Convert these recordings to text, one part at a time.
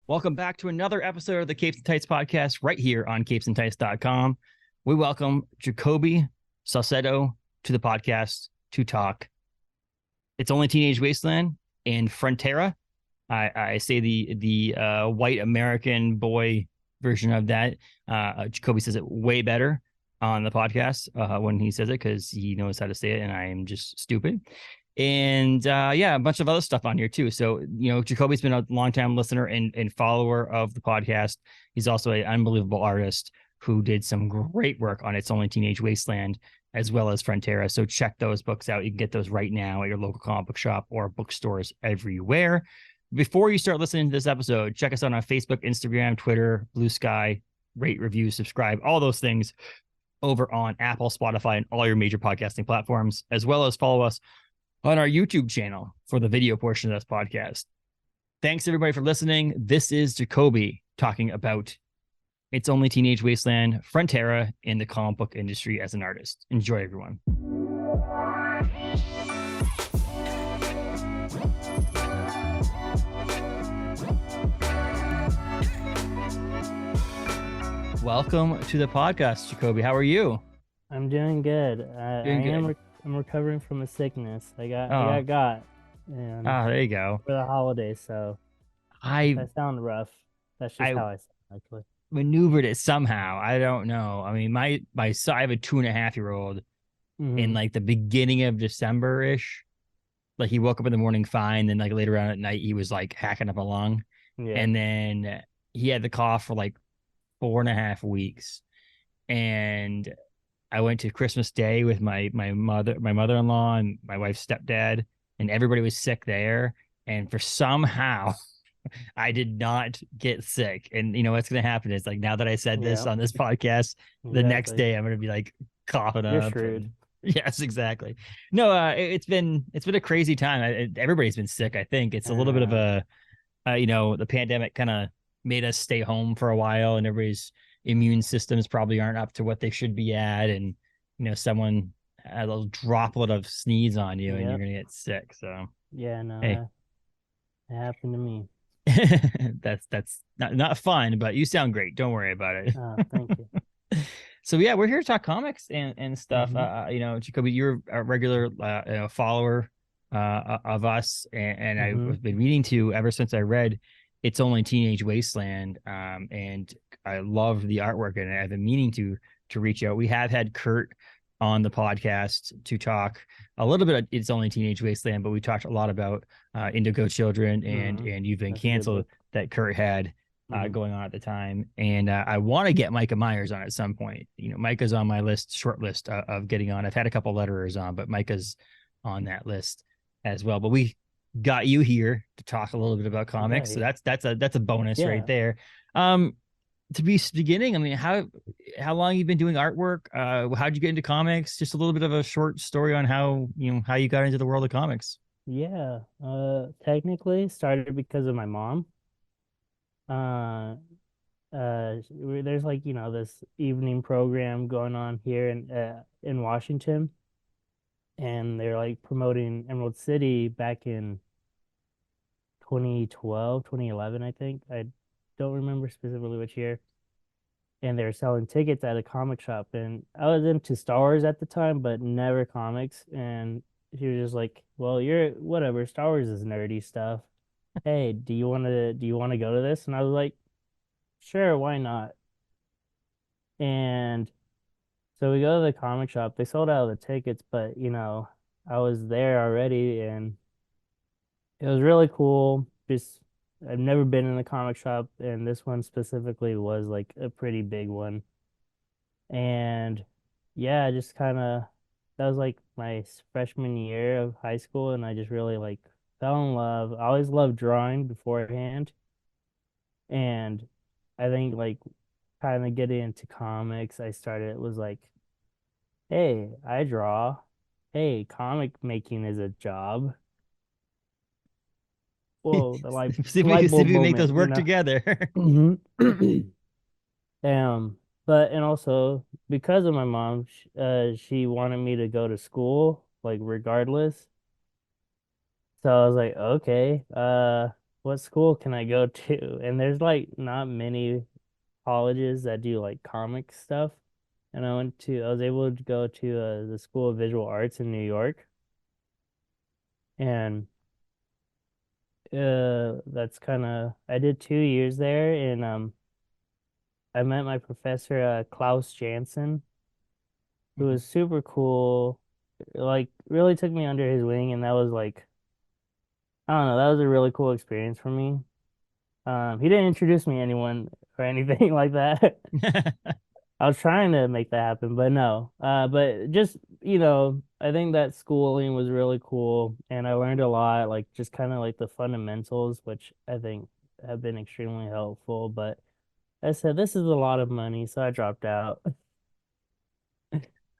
Welcome back to another episode of the Capes and Tights podcast right here on capesandtights.com. We welcome Jacoby Salcedo to the podcast to talk It's Only Teenage Wasteland and Frontera. I say the white American boy version of that. Jacoby says it way better on the podcast when he says it because he knows how to say it and I am just stupid. And a bunch of other stuff on here too. So, Jacoby's been a longtime listener and follower of the podcast. He's also an unbelievable artist who did some great work on It's Only Teenage Wasteland as well as Frontera. So check those books out. You can get those right now at your local comic book shop or bookstores everywhere. Before you start listening to this episode, check us out on Facebook, Instagram, Twitter, Blue Sky, rate, review, subscribe, all those things over on Apple, Spotify, and all your major podcasting platforms, as well as follow us on our YouTube channel for the video portion of this podcast. Thanks everybody for listening. This is Jacoby talking about It's Only Teenage Wasteland, Frontera in the comic book industry as an artist. Enjoy, everyone. Welcome to the podcast, Jacoby. How are you? I'm doing good. I'm recovering from a sickness. I got. And there you go. For the holidays, so I sound rough. That's just how I sound, actually. Maneuvered it somehow. I don't know. I mean, my son, I have a 2.5-year-old in like the beginning of December-ish. Like he woke up in the morning fine, then like later on at night he was like hacking up a lung. Yeah. And then he had the cough for like 4.5 weeks. And I went to Christmas Day with my mother-in-law and my wife's stepdad, and everybody was sick there. And for somehow I did not get sick. And you know what's going to happen is like, now that I said this on this podcast, the next day I'm going to be like coughing You're up. Screwed. Yes, exactly. No, it's been a crazy time. Everybody's been sick. I think it's a little bit of a, the pandemic kind of made us stay home for a while, and everybody's immune systems probably aren't up to what they should be at. And, someone a little droplet of sneeze on you and you're going to get sick. So, yeah, no, hey. It happened to me. that's not fun, but you sound great. Don't worry about it. Oh, thank you. So yeah, we're here to talk comics and stuff. Jacoby, you're a regular follower of us, and I've been meaning to ever since I read It's Only Teenage Wasteland, and I loved the artwork, and I've been meaning to reach out. We have had Curt on the podcast to talk a little bit of It's Only Teenage Wasteland, but we talked a lot about Indigo Children and You've Been Canceled that Curt had going on at the time. And I want to get Micah Myers on at some point. Micah's on my short list of getting on. I've had a couple letterers on, but Micah's on that list as well. But we got you here to talk a little bit about comics. So that's a bonus right there. To be beginning, I mean, how long you've been doing artwork? How'd you get into comics? Just a little bit of a short story on how you got into the world of comics. Yeah, technically started because of my mom. There's like this evening program going on here in Washington, and they're like promoting Emerald City back in 2012, 2011, I think. I don't remember specifically which year. And they were selling tickets at a comic shop, and I was into Star Wars at the time, but never comics. And she was just like, "Well, you're whatever. Star Wars is nerdy stuff. Hey, do you want to go to this?" And I was like, "Sure, why not?" And so we go to the comic shop. They sold out of the tickets, but I was there already, and it was really cool. Just I've never been in a comic shop, and this one specifically was like a pretty big one. And yeah, just kind of that was like my freshman year of high school, and I just really like fell in love. I always loved drawing beforehand, and I think like kind of getting into comics, it was like, hey, I draw. Hey, comic making is a job. Whoa, the light see if we make those work together. But and also because of my mom, she wanted me to go to school like regardless. So I was like, okay, well, what school can I go to? And there's like not many colleges that do like comic stuff. And I was able to go to the School of Visual Arts in New York. And that's kind of, I did 2 years there. And I met my professor, Klaus Jansen, who Mhm. was super cool. Like, really took me under his wing. And that was like, I don't know, that was a really cool experience for me. He didn't introduce me to anyone or anything like that. I was trying to make that happen, but no. But just, I think that schooling was really cool and I learned a lot, like just kind of like the fundamentals, which I think have been extremely helpful. But I said, this is a lot of money, so I dropped out.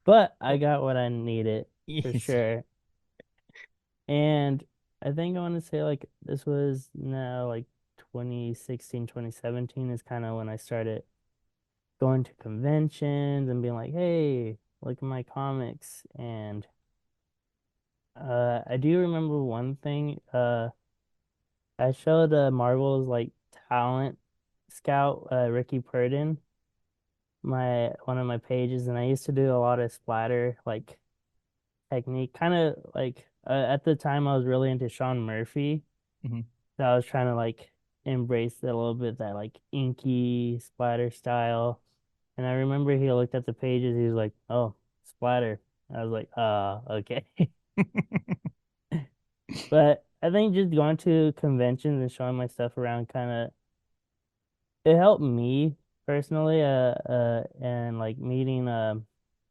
But I Well, got what I needed for yes. sure. And I think I want to say like this was now like 2016, 2017 is kind of when I started going to conventions and being like, hey, look at my comics. And I do remember one thing. I showed Marvel's like talent scout, Ricky Purden, my one of my pages, and I used to do a lot of splatter like technique, kind of like at the time I was really into Sean Murphy. Mhm. So I was trying to like embrace that a little bit, that like inky splatter style. And I remember he looked at the pages, he was like, "Oh, splatter." I was like, okay." But I think just going to conventions and showing my stuff around kind of it helped me personally. And like meeting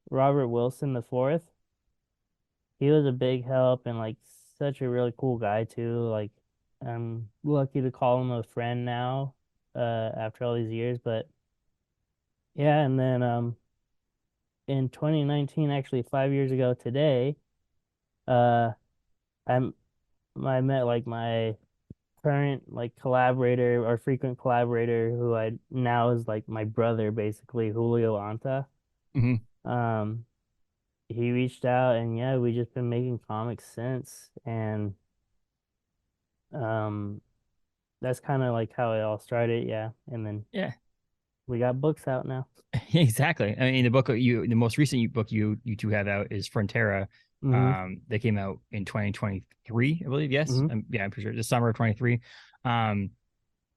Robert Wilson the fourth, he was a big help and like such a really cool guy too. Like I'm lucky to call him a friend now, after all these years. But yeah, and then in 2019, actually 5 years ago today, uh, I'm I met like my current like collaborator or frequent collaborator who I now is like my brother basically, Julio Anta. Mhm. Um, he reached out and yeah, we just been making comics since, and um, that's kind of like how it all started. Yeah, and then Yeah. we got books out now. Exactly. I mean, the most recent book you two have out is Frontera. Mm-hmm. That came out in 2023, I believe. Yes. Mm-hmm. Yeah, I'm pretty sure the summer of 23. Um,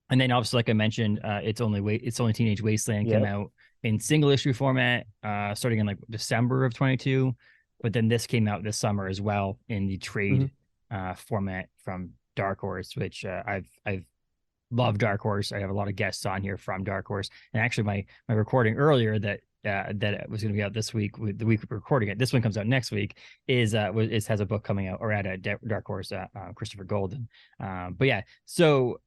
and then obviously, like I mentioned, it's only Teenage Wasteland came Yep. out in single issue format, starting in like December of 22. But then this came out this summer as well in the Mm-hmm. trade format from Dark Horse, which I've love Dark Horse. I have a lot of guests on here from Dark Horse, and actually my recording earlier that was going to be out this week, with the week we're recording it. This one comes out next week. Has a book coming out or at a Dark Horse, Christopher Golden. But yeah, so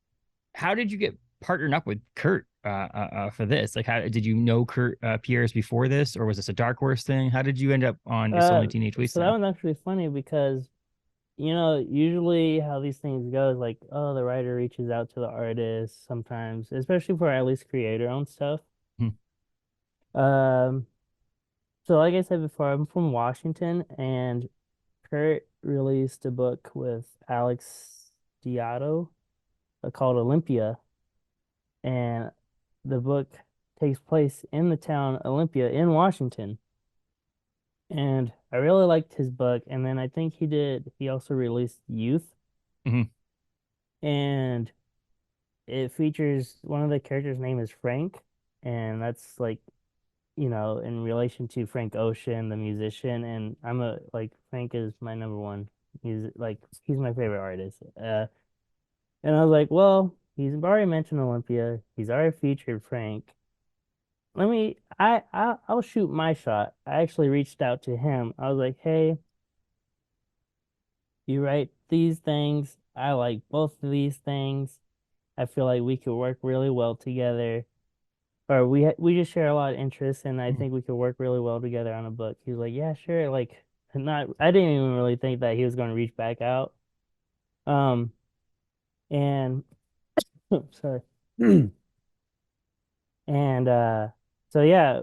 how did you get partnered up with Curt for this? Like, how did you know Curt Pires before this, or was this a Dark Horse thing? How did you end up on It's Uh, Only Teenage so that Wasteland? one's actually funny because usually how these things go is like, oh, the writer reaches out to the artist sometimes, especially for at least creator-owned stuff. Hmm. Um, so like I said before, I'm from Washington, and Kurt released a book with Alex Diato, called Olympia, and the book takes place in the town Olympia in Washington. And I really liked his book. And then I think he also released Youth, Hmm. and it features one of the characters' name is Frank, and that's like, in relation to Frank Ocean, the musician. And Frank is my number one music, like he's my favorite artist. And I was like, well, he's already mentioned Olympia, he's already featured Frank. I'll shoot my shot. I actually reached out to him. I was like, hey, you write these things. I like both of these things. I feel like we could work really well together. Or we just share a lot of interests, and I Hmm. think we could work really well together on a book. He was like, yeah, sure. Like, not, I didn't even really think that he was going to reach back out. Um, and sorry. And so yeah,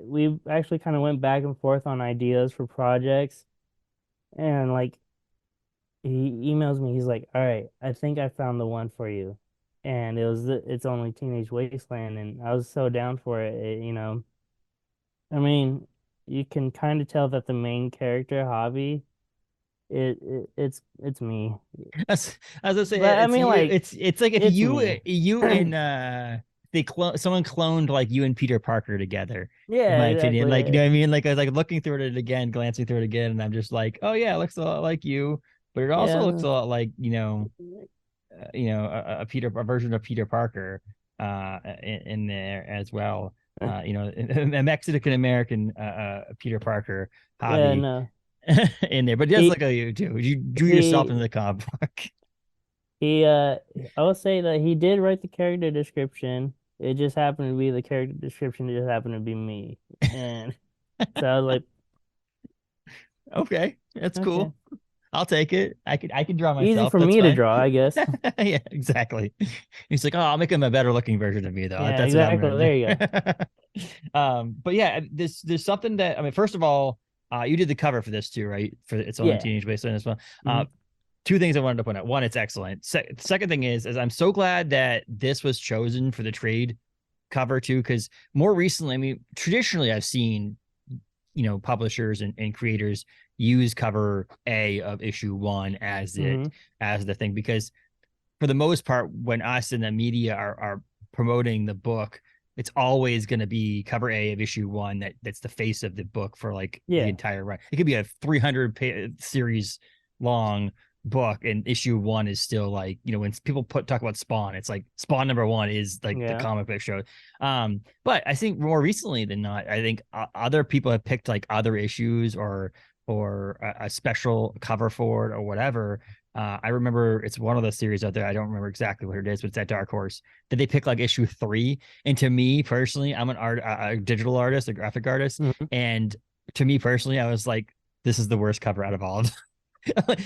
we actually kind of went back and forth on ideas for projects, and like he emails me. He's like, "All right, I think I found the one for you," and it's Only Teenage Wasteland, and I was so down for it. I mean, you can kind of tell that the main character, Javi, it's me. As I say, But I it's mean, you. like, It's like if it's me. you and someone cloned like you and Peter Parker together. In Yeah, my opinion, like you know exactly. what I mean. Like I was like looking through it again, glancing through it again, and I'm just like, oh yeah, it looks a lot like you, but it also looks Yeah, a lot like a version of Peter Parker in there as well. A Mexican American Peter Parker yeah, hobby no. in there, but it does look He like you too. You drew yourself into he the comic book. he I would say that he did write the character description. It just happened to be the character description, it just happened to be me. And so I was like, Okay, that's okay. cool. I'll take it. I could draw Easy myself. for That's me to fine. draw, I guess. Yeah, exactly. He's like, oh, I'll make him a better looking version of me though. Yeah, That's what I'm exactly. gonna There you go. do. But yeah, there's something that I mean. First of all, you did the cover for this too, right? For It's Only Yeah. Teenage Wasteland as well. Hmm. Two things I wanted to point out. One, it's excellent. Second thing is I'm so glad that this was chosen for the trade cover too, because more recently, I mean, traditionally I've seen publishers and creators use cover A of issue one Hmm. as the thing, because for the most part, when us in the media are promoting the book, it's always going to be cover A of issue one that's the face of the book for like the Yeah. entire run. It could be a 300 series long book, and issue one is still like, when people talk about Spawn, it's like Spawn number one is like the Yeah. comic book show. But I think more recently than not, I think other people have picked like other issues or a special cover for it or whatever. I remember it's one of the series out there. I don't remember exactly what it is, but it's at Dark Horse. Did they pick like issue three? And to me personally, I'm a digital artist, a graphic artist, Hmm. and to me personally, I was like, this is the worst cover out of all of them.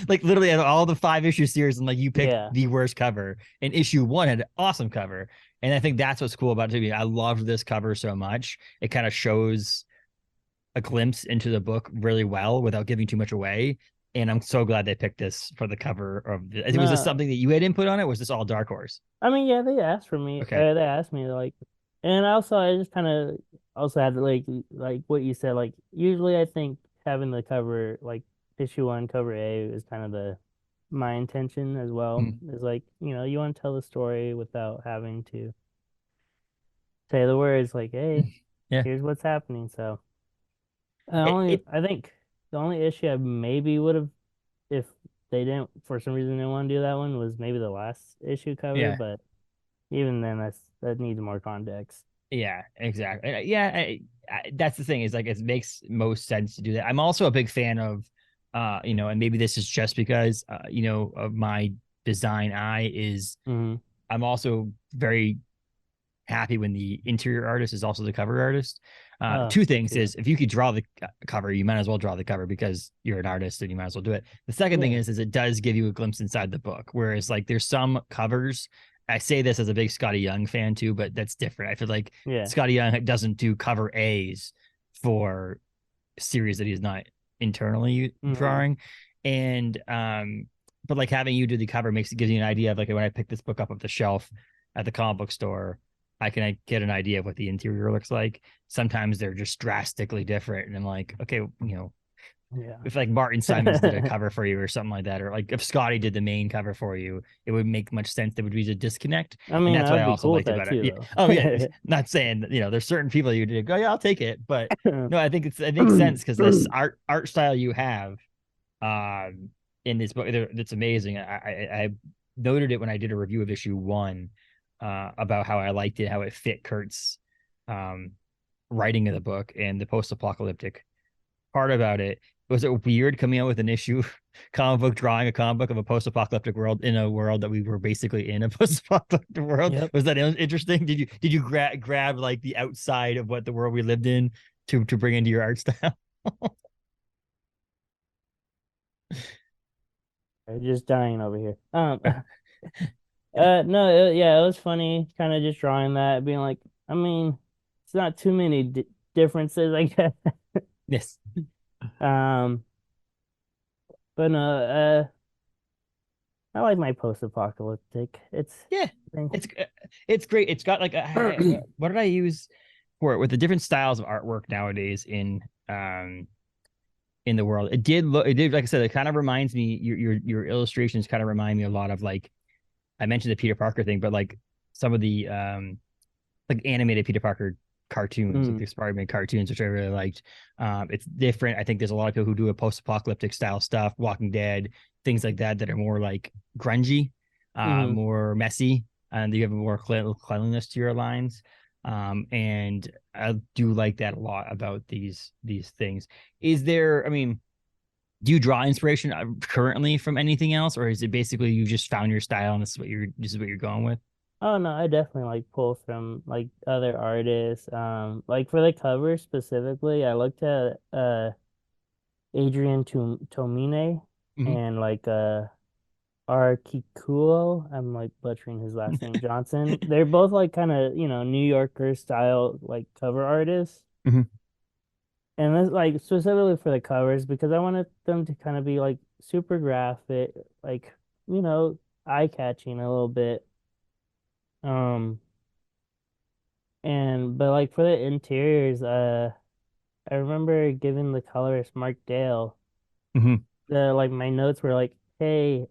Like literally out of all the 5 issue series, and like you picked Yeah. the worst cover. And issue one had an awesome cover, and I think that's what's cool about it to me. I loved this cover so much. It kind of shows a glimpse into the book really well without giving too much away. And I'm so glad they picked this for the cover of the. Was this No, something that you had input on it? Was this all Dark Horse? I mean, yeah, they asked for me. Okay. They asked me like, and also I just kind of also had to like what you said. Like usually, I think having the cover like issue one cover A is kind of the my intention as well. Mm. Is like you want to tell the story without having to say the words like, "Hey, Yeah. here's what's happening." So It I think the only issue I maybe would have if they didn't for some reason didn't want to do that one was maybe the last issue cover, yeah. but even then that needs more context. Yeah, exactly. Yeah, that's the thing, is like it makes most sense to do that. I'm also a big fan of, and maybe this is just because, of my design eye is. Hmm. I'm also very happy when the interior artist is also the cover artist. Oh, Two me things too. is, if you could draw the cover, you might as well draw the cover because you're an artist and you might as well do it. The second thing Yeah. is it does give you a glimpse inside the book. Whereas like there's some covers, I say this as a big Scotty Young fan too, but that's different. I feel like Yeah. Scotty Young doesn't do cover A's for series that he's not internally Hmm. drawing. And but like having you do the cover gives you an idea of like, when I pick this book up off the shelf at the comic book store, I can get an idea of what the interior looks like. Sometimes they're just drastically different, and I'm like, okay, Yeah. if like Martin Simons did a cover for you or something like that, or like if Scotty did the main cover for you, it would make much sense. There would be a disconnect, I and mean, that's I what I would be also cool with liked that about it. too, Yeah. though. Oh yeah, not saying there's certain people you did go, yeah, I'll take it, but no, I think it makes sense because this art style you have, um, in this book, that's amazing. I noted it when I did a review of issue one, about how I liked it, how it fit Kurt's um writing of the book and the post-apocalyptic part about it. Was it weird coming out with an issue comic book, drawing a comic book of a post-apocalyptic world in a world that we were basically in a post-apocalyptic world? Yep. Was that interesting? Did you grab like the outside of what the world we lived in to bring into your art style? Just dying over here. No, yeah, it was funny, kind of just drawing that, being like, I mean, it's not too many di differences, I guess. Yes. Um, but no, I like my post-apocalyptic. Yeah, it's great. It's got like what did I use for it with the different styles of artwork nowadays in the world. It did like I said, it kind of reminds me your illustrations kind of remind me a lot of like I mentioned the Peter Parker thing, but like some of the like animated Peter Parker cartoons, like Mm, the Spider-Man cartoons, which I really liked. It's different. I think there's a lot of people who do a post-apocalyptic style stuff, Walking Dead, things like that are more like grungy, mm. more messy, and you have more cleanliness to your lines. And I do like that a lot about these things. Is there? I mean, do you draw inspiration currently from anything else, or is it basically you just found your style and this is what you're going with? Oh no, I definitely like pull from like other artists. Like for the cover specifically, I looked at Adrian Tomine Mm-hmm. and like Arkikuo. I'm like butchering his last name, Johnson. They're both like kind of, New Yorker style like cover artists. Mm-hmm. And that's like specifically for the covers because I wanted them to kind of be like super graphic, like, you know, eye-catching a little bit. Um, and but like for the interiors, I remember giving the colorist Mark Dale Mm-hmm. the like my notes were like, hey,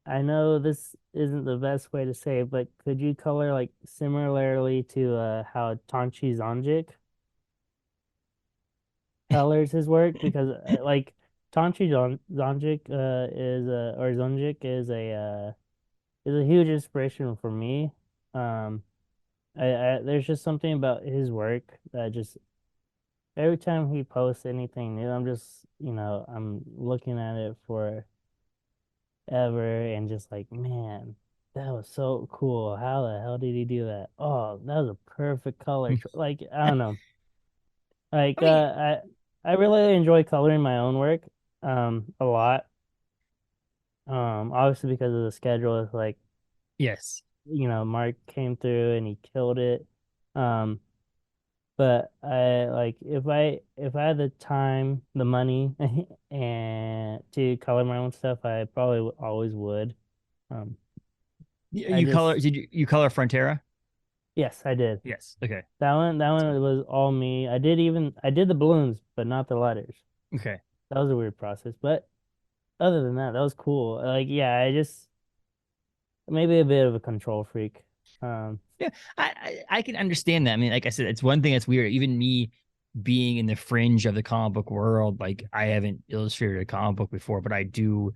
I know this isn't the best way to say it, but could you color like similarly to how Tonchi Zonjic colors his work? Because like Zonjic or Zonjic is a huge inspiration for me. Um, there's just something about his work that just every time he posts anything new, I'm just I'm looking at it forever and just like, man, that was so cool. How the hell did he do that? Oh, that was a perfect color. Like, I don't know. Like, I mean, I really enjoy coloring my own work, a lot. Obviously because of the schedule, it's like, yes. Mark came through and he killed it. Um, but I like if I had the time, the money, and to color my own stuff, I probably always would. Um, I You color? just Did you color Frontera? Yes, I did. Yes. Okay. That one was all me. I did the balloons, but not the letters. Okay. That was a weird process, but other than that, that was cool. Like, yeah, I just maybe a bit of a control freak. Um, Yeah, I can understand that. I mean, like I said, it's one thing that's weird. Even me being in the fringe of the comic book world, like I haven't illustrated a comic book before, but I do.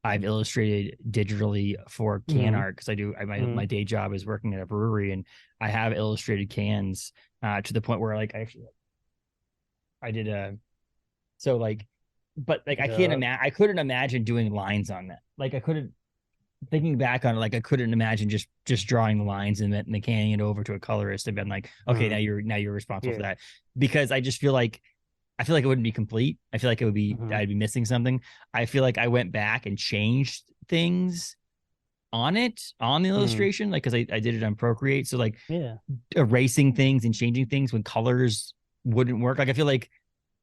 I've illustrated digitally for can mm, art because I do. My mm, day job is working at a brewery, and I have illustrated cans to the point where like I did a so like, but like I can't yeah, imagine. I couldn't imagine doing lines on that. Like I couldn't thinking back on it, like I couldn't imagine just drawing the lines and then canning it over to a colorist and been like, okay, mm, now you're responsible for yeah, that because I just feel like it wouldn't be complete. I feel like it would be mm, I'd be missing something. I feel like I went back and changed things on the mm, illustration, like because I did it on Procreate, so like yeah, erasing things and changing things when colors wouldn't work. Like I feel like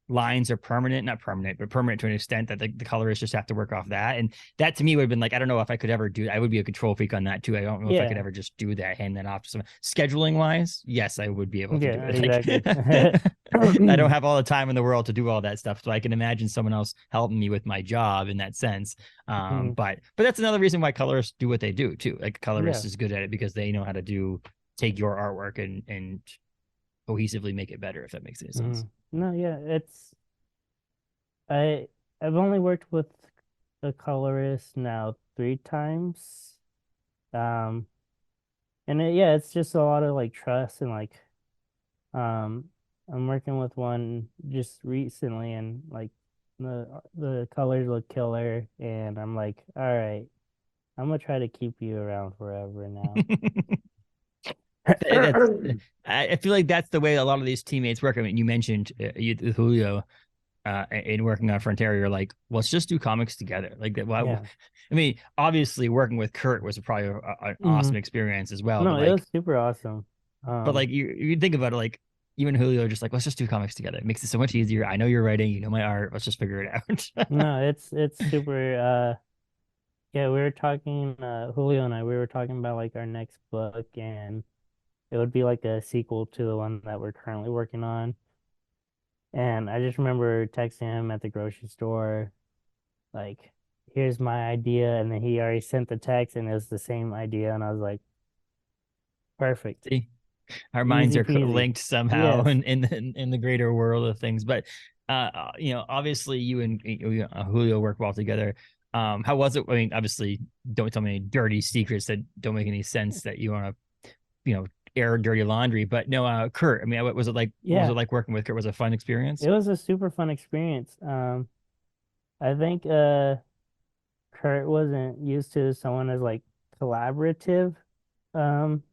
lines are permanent, not permanent, but permanent to an extent that the colorists just have to work off that. And that to me would have been like, I don't know if I could ever do. I would be a control freak on that too. I don't know if I could yeah, ever just do that, hand that off to someone. Scheduling wise, yes, I would be able to do yeah, it. Like exactly. I don't have all the time in the world to do all that stuff, so I can imagine someone else helping me with my job in that sense. Mhm. But that's another reason why colorists do what they do too. Like a colorist Yeah. is good at it because they know how to take your artwork and cohesively make it better. If that makes any sense. Mhm. No, yeah, I I've only worked with a colorist now 3 times. Um, and yeah, it's just a lot of like trust and like um I'm working with one just recently and like the colors look killer and I'm like, all right, I'm gonna try to keep you around forever now. That's I feel like that's the way a lot of these teammates work. I mean, you mentioned Julio in working on Frontera. You're like, let's just do comics together. Like, well, Yeah. I mean, obviously, working with Curt was probably an awesome Hmm. experience as well. No, it was super awesome. But like you think about it, like you and Julio are just like, let's just do comics together. It makes it so much easier. I know you're writing, you know my art. Let's just figure it out. No, it's super. Yeah, we were talking, Julio and I, we were talking about like our next book, and it would be like a sequel to the one that we're currently working on. And I just remember texting him at the grocery store, like, here's my idea. And then he already sent the text and it was the same idea. And I was like, perfect. See, our minds Easy are peasy. linked somehow Yes. in the greater world of things. But obviously you and Julio work well together. How was it? I mean, obviously, don't tell me any dirty secrets that don't make any sense that you want to, air dirty laundry. But no, Curt. I mean, what was it like? What was it Yeah. like working with Curt? Was it a fun experience? It was a super fun experience. I think Kurt wasn't used to someone as like collaborative. Um,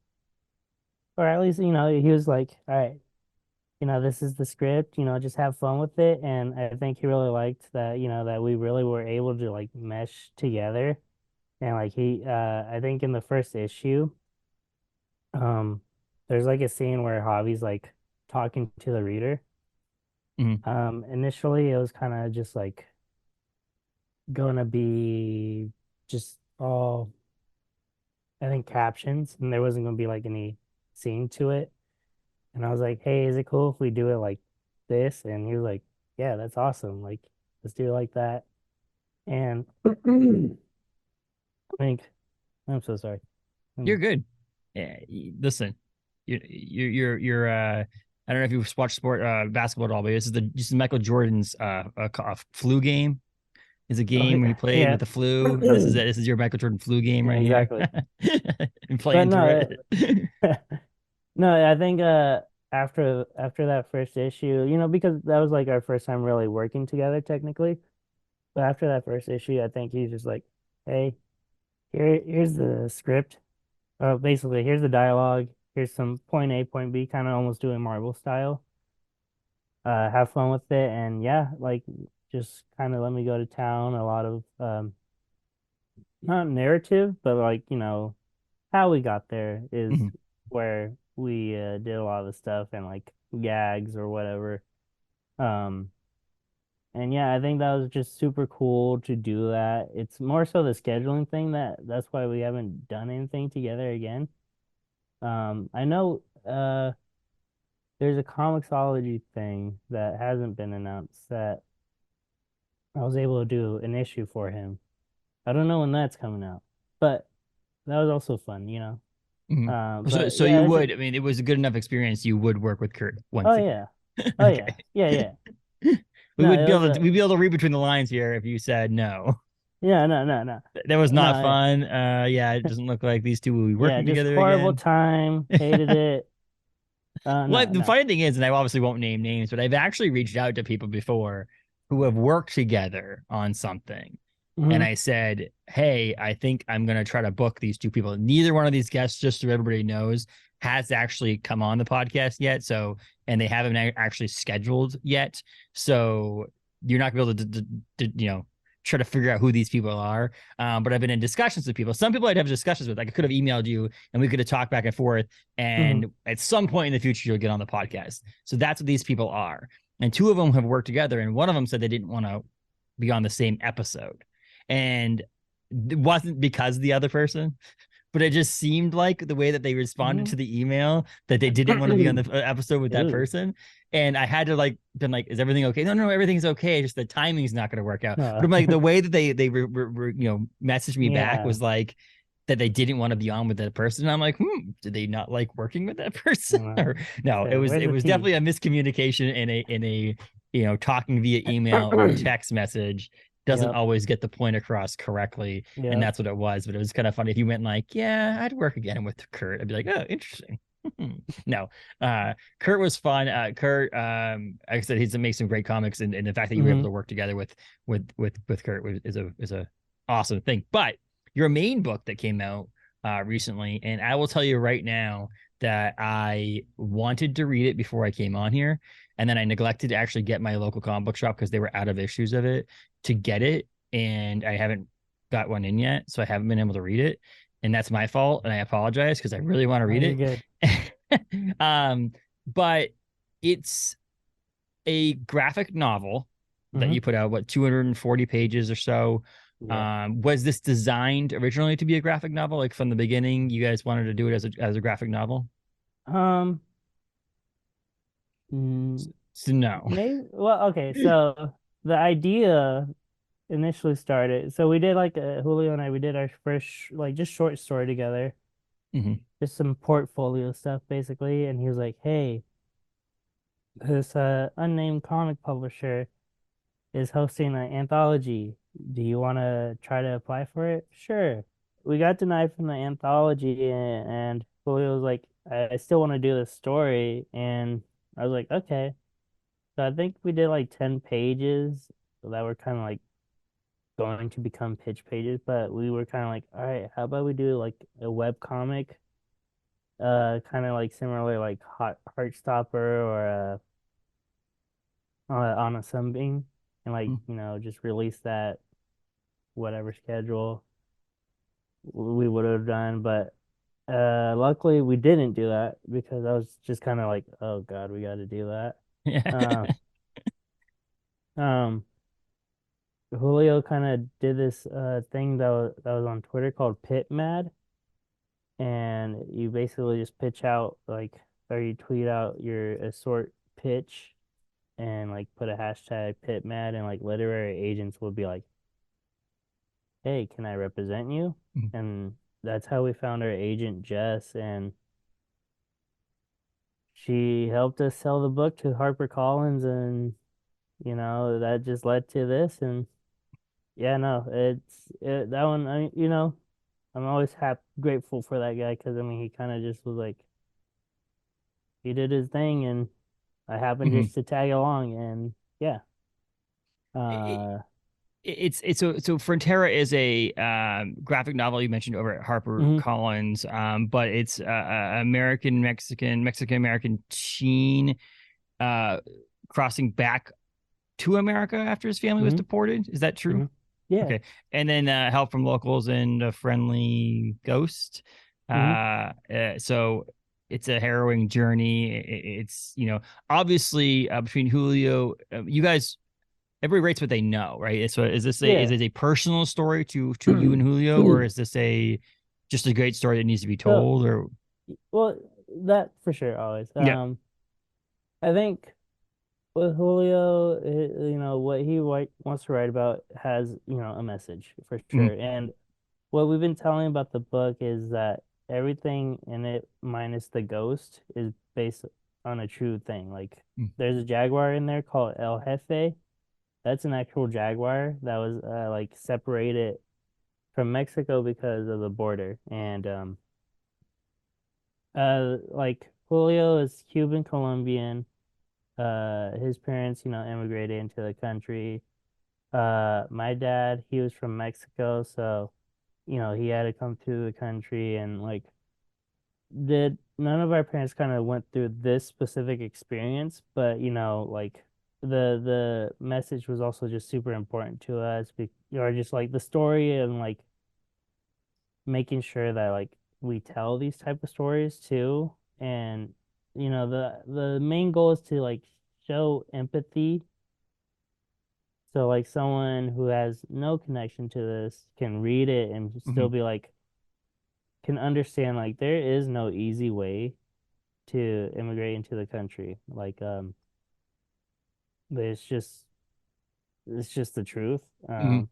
or at least, he was like, all right, this is the script, just have fun with it. And I think he really liked that, that we really were able to like mesh together. And like I think in the first issue, um, there's like a scene where Javi's like talking to the reader. Mhm. Initially it was kind of just like gonna be just all, I think, captions, and there wasn't gonna be like any scene to it. And I was like, hey, is it cool if we do it like this? And he was like, yeah, that's awesome. Like, let's do it like that. And I think, I'm so sorry. You're Hmm. good. Yeah, listen, you're. I don't know if you've watched sport basketball at all, but this is Michael Jordan's a flu game. Is a Oh, game where he played yeah. with the flu. This is it. This is your Michael Jordan flu game Yeah, right here. exactly. And But playing through no, it. no, I think after that first issue, because that was like our first time really working together technically. But after that first issue, I think he's just like, hey, here's the script. Basically, here's the dialogue. Here's some point A, point B, kind of almost doing Marvel style. Have fun with it, and yeah, like just kind of let me go to town. A lot of not narrative, but like how we got there is Mhm. where we did a lot of the stuff and like gags or whatever. Um, and yeah, I think that was just super cool to do that. It's more so the scheduling thing that's why we haven't done anything together again. I know there's a comicsology thing that hasn't been announced that I was able to do an issue for him. I don't know when that's coming out, but that was also fun. Mhm. So But so you yeah, would. I mean, it was a good enough experience. You would work with Curt oh once again. yeah, oh yeah, Okay. yeah, yeah. We No, would it be was able to we'd be able to read between the lines here if you said no. yeah, no, no, no, That was not no, fun. Yeah, it doesn't look like these two will be yeah, working just together horrible again. time, hated it. Well, No, the no. funny thing is, and I obviously won't name names, but I've actually reached out to people before who have worked together on something. And Hmm. I said, hey, I think I'm going to try to book these two people. Neither one of these guests, just so everybody knows, has actually come on the podcast yet. So, and they haven't actually scheduled yet. So you're not going to be able to try to figure out who these people are. But I've been in discussions with people. Some people I'd have discussions with. Like I could have emailed you and we could have talked back and forth. Hmm. And at some point in the future, you'll get on the podcast. So that's what these people are. And two of them have worked together. And one of them said they didn't want to be on the same episode. And it wasn't because of the other person, but it just seemed like the way that they responded Hmm. to the email that they didn't want to be on the episode with that Ooh, person. And I had to like been like, is everything okay? No, everything's okay. Just the timing's not going to work out. But no. I'm like, the way that they messaged me back Yeah, was like that they didn't want to be on with that person. And I'm like, did they not like working with that person? Or no, it so was where's it the was tea? definitely a miscommunication in a talking via email or text message doesn't Yep, always get the point across correctly. And yep. that's what it was. But it was kind of funny if you went like, yeah, I'd work again with Curt. I'd be like, oh, interesting. No, Curt was fun. Curt, like I said, he's makes some great comics, and the fact that you were able Hmm. to work together with Curt is a awesome thing. But your main book that came out recently, and I will tell you right now that I wanted to read it before I came on here, and then I neglected to actually get my local comic book shop because they were out of issues of it to get it, and I haven't got one in yet, so I haven't been able to read it, and that's my fault, and I apologize because I really want to Oh, read you're good. it. But it's a graphic novel that Hmm. you put out, what, 240 pages or so, Yeah. Was this designed originally to be a graphic novel? Like from the beginning, you guys wanted to do it as a graphic novel? Um, mm, So no. maybe. Well, okay. So the idea initially started. So we did like Julio and I. We did our first like just short story together, Hmm. just some portfolio stuff basically. And he was like, "Hey, this unnamed comic publisher is hosting an anthology. Do you want to try to apply for it?" Sure. We got denied from the anthology, and Julio was like, I still want to do this story. And I was like, okay. So I think we did like 10 pages that were kind of like going to become pitch pages, but we were kind of like, all right, how about we do like a web comic, kind of like similarly like Heartstopper or on a Sunbeam, and like, just release that whatever schedule we would have done. But luckily we didn't do that because I was just kind of like, oh God, we got to do that. Yeah. Uh, um, Julio kind of did this thing that was on Twitter called Pit Mad, and you basically just pitch out like, or you tweet out your assort pitch and like put a hashtag Pit Mad, and like literary agents would be like, hey, can I represent you? And that's how we found our agent Jess, and she helped us sell the book to Harper Collins, and that just led to this. And yeah, no, that one. I'm always grateful for that guy because I mean he kind of just was like he did his thing, and I happened Hmm. just to tag along, and yeah. It, Uh, it's so Frontera is a graphic novel you mentioned over at Harper mhm, Collins, but it's American Mexican American teen uh, crossing back to America after his family was mhm, deported. Is that true? mhm. Yeah. Okay. And then help from locals and a friendly ghost. Mhm, So it's a harrowing journey. It's, obviously between Julio, you guys, everybody writes what they know, right? So is yeah. this a personal story to you and Julio, or is this a just a great story that needs to be So, told? Or well, that for sure always. yeah. I think with Julio, what he wants to write about has, a message for Mm-hmm. sure. And what we've been telling about the book is that everything in it, minus the ghost, is based on a true thing. Like, there's a jaguar in there called El Jefe. That's an actual jaguar that was like separated from Mexico because of the border. And like Julio is Cuban Colombian. His parents, immigrated into the country. My dad, he was from Mexico, so he had to come to the country, and like did none of our parents kind of went through this specific experience, but like the message was also just super important to us, or just like the story, and like making sure that like we tell these type of stories too. And the main goal is to like show empathy, so like someone who has no connection to this can read it and Mm-hmm. still be like, can understand like there is no easy way to immigrate into the country. Like but it's just the truth. Mm-hmm.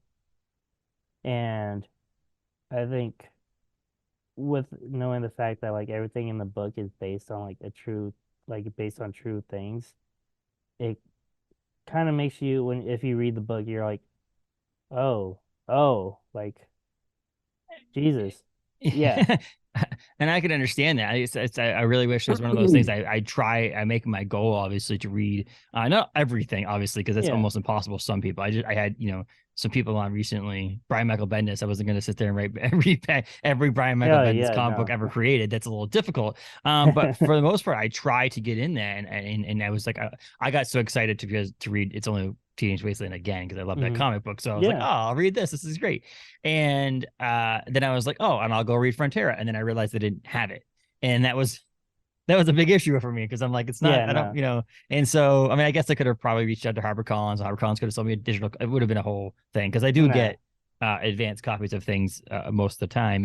And I think with knowing the fact that like everything in the book is based on like a true, like based on true things, it kind of makes you, when if you read the book, you're like, oh, oh, like Jesus. Yeah. And I can understand that. I really wish it was one of those things. I make my goal obviously to read, not everything obviously because it's Yeah. almost impossible for some people. I had some people on recently. Brian Michael Bendis. I wasn't going to sit there and write every Brian Michael Yeah, Bendis yeah, comic book no. ever created. That's a little difficult. But for the most part, I try to get in there, and I was like, I got so excited to read. It's only Teenage Wasteland again because I love that Hmm. comic book. So I was like, oh, Yeah. I'll read this. This is great. And then I was like, oh, and I'll go read Frontera. And then I realized I didn't have it. And that was a big issue for me because I'm like, it's not, Yeah, I don't, no. and so, I mean, I guess I could have probably reached out to Harper Collins. Harper Collins could have sold me a digital, it would have been a whole thing because I do Nah. get advanced copies of things most of the time.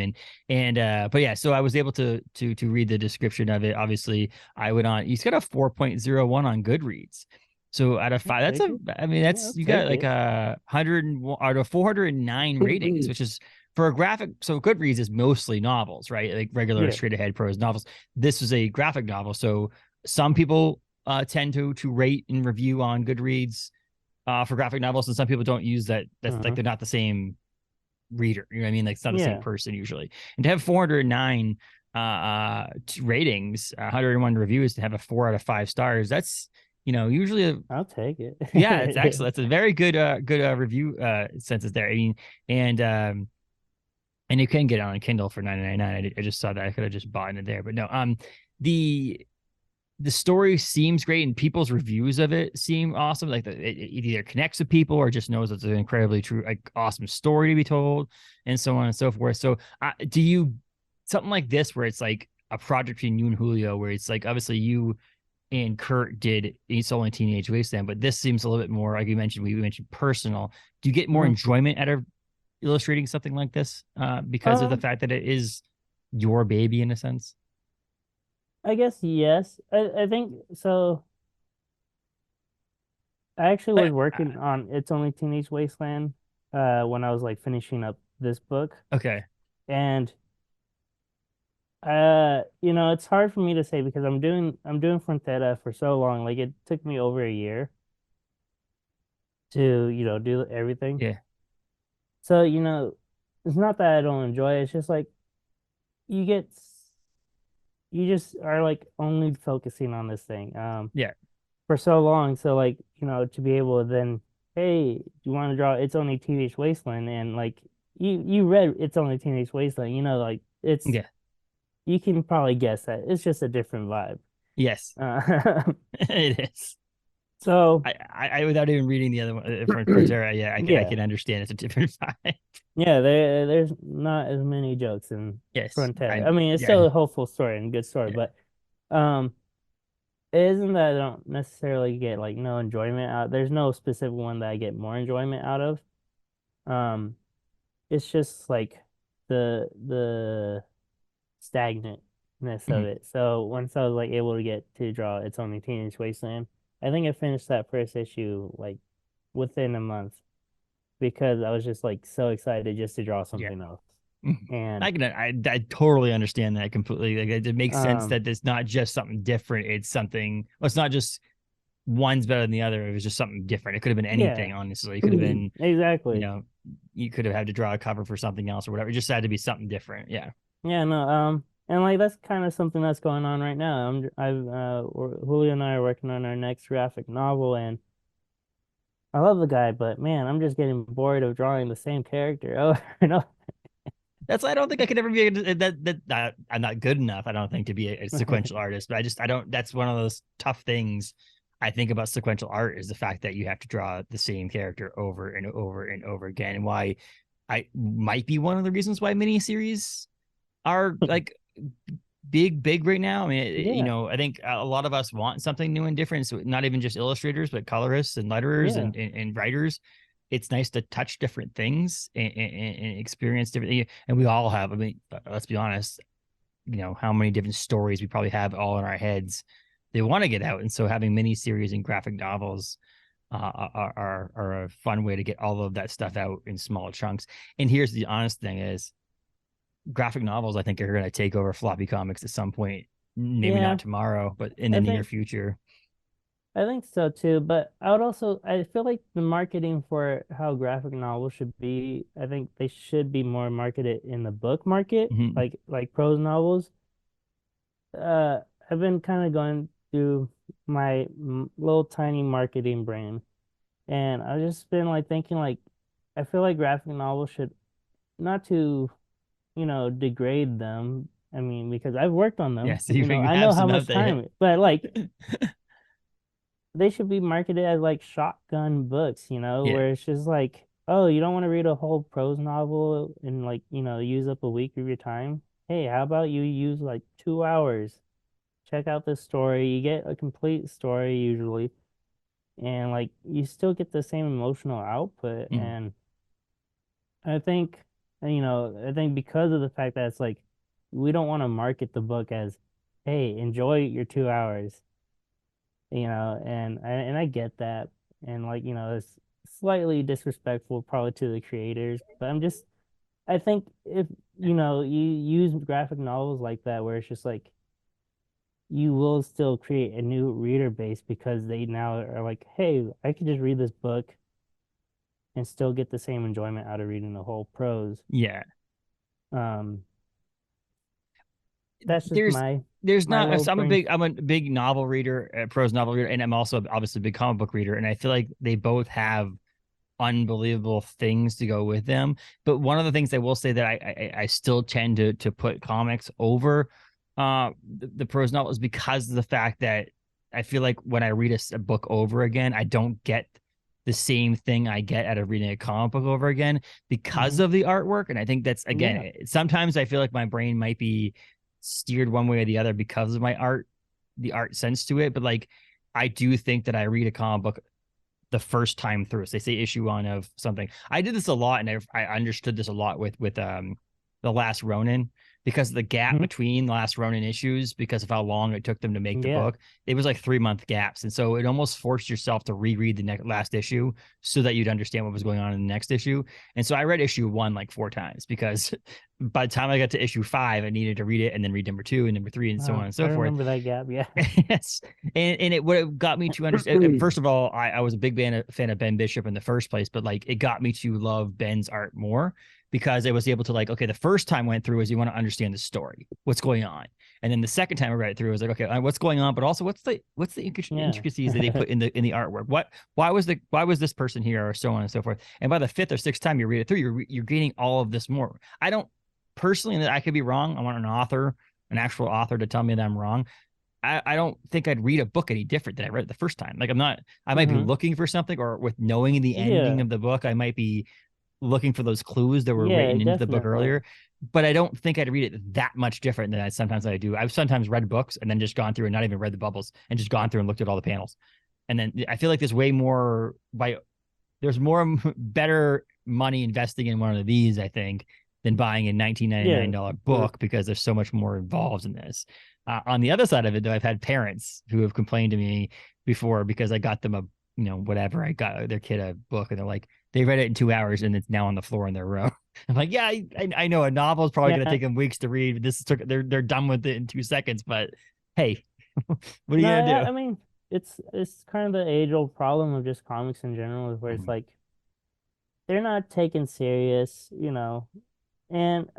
But yeah, so I was able to read the description of it. Obviously, I went on. He's got a 4.01 on Goodreads. So out of I'll five, that's take a. it. I mean, Yeah, I'll that's you got take like it. a 101 out of 409 ratings, which is for a graphic. So Goodreads is mostly novels, right? Like regular Yeah. straight ahead prose novels. This is a graphic novel, so some people tend to rate and review on Goodreads for graphic novels, and some people don't use that. That's like Uh-huh. they're not the same reader. You know what I mean? Like it's not the same Yeah. person usually. And to have 409 ratings, 101 reviews, to have a 4 out of 5 stars, that's usually I'll take it. yeah, it's excellent. That's a very good review census there. I mean, and um and you can get it on Kindle for 9.99. I just saw that. I could have just bought it there, but no. The the story seems great, and people's reviews of it seem awesome. Like it either connects with people or just knows it's an incredibly true, like awesome story to be told, and so on and so forth. So, do you something like this where it's like a project between you and Julio, where it's like obviously you and Curt did It's Only Teenage Wasteland, but this seems a little bit more like you mentioned. We mentioned personal. Do you get more Mhm. enjoyment out of illustrating something like this because of the Um, fact that it is your baby in a sense? I guess yes. I think so. I actually was But working on It's Only Teenage Wasteland when I was like finishing up this book. okay, And it's hard for me to say because I'm doing Frontera for so long. Like it took me over a year to, do everything. yeah, So, it's not that I don't enjoy it. It's just like you get you just are like only focusing on this thing yeah. for so long. So like, to be able to then, hey, do you want to draw It's Only Teenage Wasteland? And like you read It's Only Teenage Wasteland, like it's Yeah. you can probably guess that it's just a different vibe. Yes, Uh, it is. so I without even reading the other one from Frontera, yeah, I yeah. can understand it's a different vibe. Yeah, there's not as many jokes in Yes, Frontera. I I mean, it's yeah still a hopeful story and a good story, yeah but um it isn't that I don't necessarily get like no enjoyment out. There's no specific one that I get more enjoyment out of. Um, it's just like the stagnantness of mhm. it. So once I was like able to get to draw It's Only Teenage Wasteland, I think I finished that first issue like within a month because I was just like so excited just to draw Yeah. something else. Mhm. And I totally understand that completely. Like it makes sense um that it's not just something different. It's something. Well, it's not just one's better than the other. It was just something different. It could have been yeah, anything. Honestly, it could have been you exactly. know you could have had to draw a cover for something else or whatever. It just had to be something different. Yeah. Yeah, no, and like that's kind of something that's going on right now. Julio and I are working on our next graphic novel, and I love the guy, but man, I'm just getting bored of drawing the same character over and over. That's I don't think I could ever be that I'm not good enough. I don't think to be a sequential artist, but I don't. That's one of those tough things I think about sequential art is the fact that you have to draw the same character over and over and over again, and why I might be one of the reasons why miniseries are like big right now. I mean, Yeah, I think a lot of us want something new and different. So not even just illustrators, but colorists and letterers yeah. and writers. It's nice to touch different things and experience different things. And we all have. I mean, let's be honest. How many different stories we probably have all in our heads. They want to get out, and so having miniseries and graphic novels are a fun way to get all of that stuff out in small chunks. And here's the honest thing: is graphic novels I think are going to take over floppy comics at some point. Maybe Yeah, not tomorrow, but in the I near think future. I think so too. But I feel like the marketing for how graphic novels should be, I think they should be more marketed in the book market, Mm-hmm. like prose novels. Uh, I've been kind of going through my little tiny marketing brain. And I've just been like thinking like I feel like graphic novels should not to, degrade them. I mean, because I've worked on Yeah, them, so you I have know how some out much there. time, but like they should be marketed as like shotgun books, Yeah. where it's just like, oh, you don't want to read a whole prose novel and like, use up a week of your time. Hey, how about you use like 2 hours? Check out this story. You get a complete story usually, and like you still get the same emotional output. Mm-hmm. And I think, I think because of the fact that it's like we don't want to market the book as, hey, enjoy your 2 hours, and I get that, and like, it's slightly disrespectful probably to the creators, but I think if you use graphic novels like that where it's just like you will still create a new reader base because they now are like, hey, I could just read this book and still get the same enjoyment out of reading the whole prose. Yeah. Um, that's just there's my there's my not little I'm a brain. big novel reader, prose novel reader, and I'm also obviously a big comic book reader, and I feel like they both have unbelievable things to go with them. But one of the things I will say that I still tend to put comics over the prose novel is because of the fact that I feel like when I read a book over again, I don't get the same thing I get out of reading a comic book over again because Hmm. of the artwork. And I think that's, Yeah. again, sometimes I feel like my brain might be steered one way or the other because of my the art sense to it. But like, I do think that I read a comic book the first time through. So they say issue one of something. I did this a lot, and I understood this a lot with the Last Ronin, because of the gap Hmm. between the Last Ronin issues, because of how long it took them to make the Yeah. book. It was like 3 month gaps, and so it almost forced yourself to reread the last issue so that you'd understand what was going on in the next issue. And so I read issue one like 4 times because by the time I got to issue five, I needed to read it and then read number two and number three and so on and I so forth. remember that gap. Yeah. Yes, and it what it got me to understand. First of all, I was a big fan of Ben Bishop in the first place, but like it got me to love Ben's art more because I was able to like, okay, the first time I went through is you want to understand the story, what's going on, and then the second time I read it through, I was like, okay, what's going on, but also what's the Yeah. intricacies that they put in the artwork? Why was this person here, or so on and so forth. And by the fifth or sixth time you read it through, you're gaining all of this more. I don't personally, and I could be wrong. I want an actual author to tell me that I'm wrong. I don't think I'd read a book any different than I read it the first time. Like I might be Hmm. looking for something, or with knowing the ending Yeah. of the book, I might be looking for those clues that were Yeah, written into the book definitely. earlier. But I don't think I'd read it that much different than I do. I've sometimes read books and then just gone through and not even read the bubbles and just gone through and looked at all the panels. And then I feel like there's more better money investing in one of these, I think, than buying a Yeah. $19.99 book, because there's so much more involved in this. On the other side of it, though, I've had parents who have complained to me before because I got them whatever. I got their kid a book and they're like, they read it in 2 hours and it's now on the floor in their room. I'm like, yeah, I know a novel is probably going to Yeah. take them weeks to read. They're done with it in 2 seconds. But hey, what are No, you gonna do? I mean, it's kind of the age-old problem of just comics in general, where it's Mhm. like they're not taken serious, and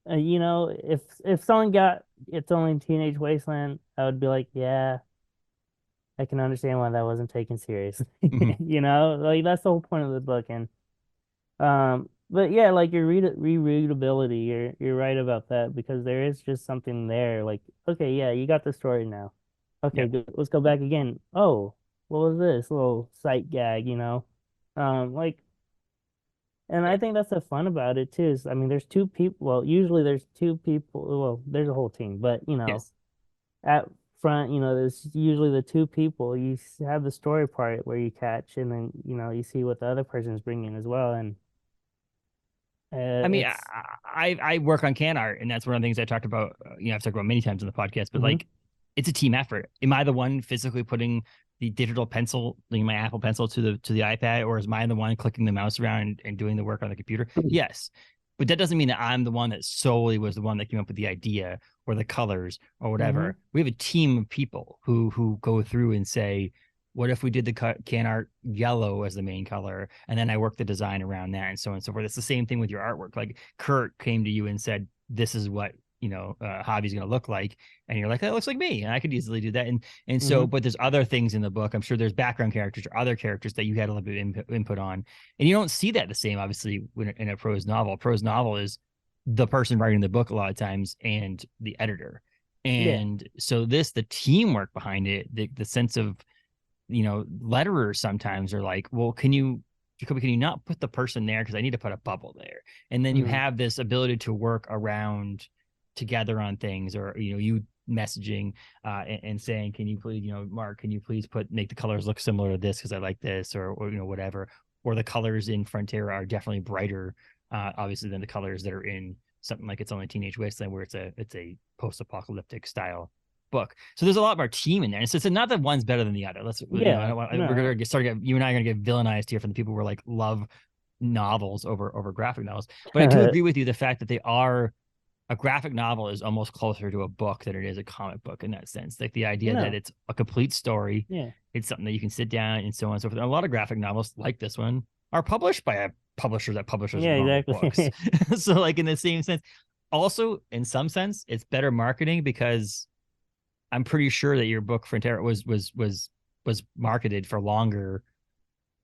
if someone got It's Only Teenage Wasteland, I would be like, yeah, I can understand why that wasn't taken serious. Mhm. Like that's the whole point of the book. And but yeah, like your rereadability, you're right about that because there is just something there. Like, okay, yeah, you got the story now. Yeah. Okay, good. Let's go back again. Oh, what was this little sight gag? Like, and I think that's the fun about it too. Is I mean, there's two people. Well, usually there's two people. Well, there's a whole team, but Yes. at front, there's usually the two people. You have the story part where you catch, and then you see what the other person's bringing as well, and I mean, it's. I work on can art, and that's one of the things I talked about. I've talked about many times in the podcast. But Mhm. like, it's a team effort. Am I the one physically putting the digital pencil, like my Apple Pencil, to the iPad, or is I the one clicking the mouse around and doing the work on the computer? Yes, but that doesn't mean that I'm the one that solely was the one that came up with the idea or the colors or Mhm. whatever. We have a team of people who go through and say, what if we did the can art yellow as the main color, and then I work the design around that, and so on and so forth. It's the same thing with your artwork. Like Curt came to you and said, this is what hobby's going to look like, and you're like, that looks like me, and I could easily do that. And so, Mhm. but there's other things in the book. I'm sure there's background characters or other characters that you had a little bit of input on, and you don't see that the same, obviously, in a prose novel. A prose novel is the person writing the book a lot of times and the editor. Yeah. And so the teamwork behind it, the sense of, letterers sometimes are like, well, Jacoby, can you not put the person there because I need to put a bubble there? And then you Mhm. have this ability to work around together on things, or you messaging and saying, can you please, Mark, can you please make the colors look similar to this because I like this, or whatever. Or the colors in Frontera are definitely brighter obviously than the colors that are in something like It's Only Teenage Wasteland, where it's a post-apocalyptic style book. So there's a lot more team in there. And so it's not that one's better than the other. Let's, you know, I don't want, we're gonna you and I are gonna get villainized here from the people who are like love novels over graphic novels. But I do agree with you, the fact that they are, a graphic novel is almost closer to a book than it is a comic book in that sense. Like the idea that it's a complete story. Yeah. It's something that you can sit down and so on and so forth. And a lot of graphic novels like this one are published by a publisher that publishes books. So like in the same sense, also in some sense, it's better marketing, because I'm pretty sure that your book Frontera was marketed for longer.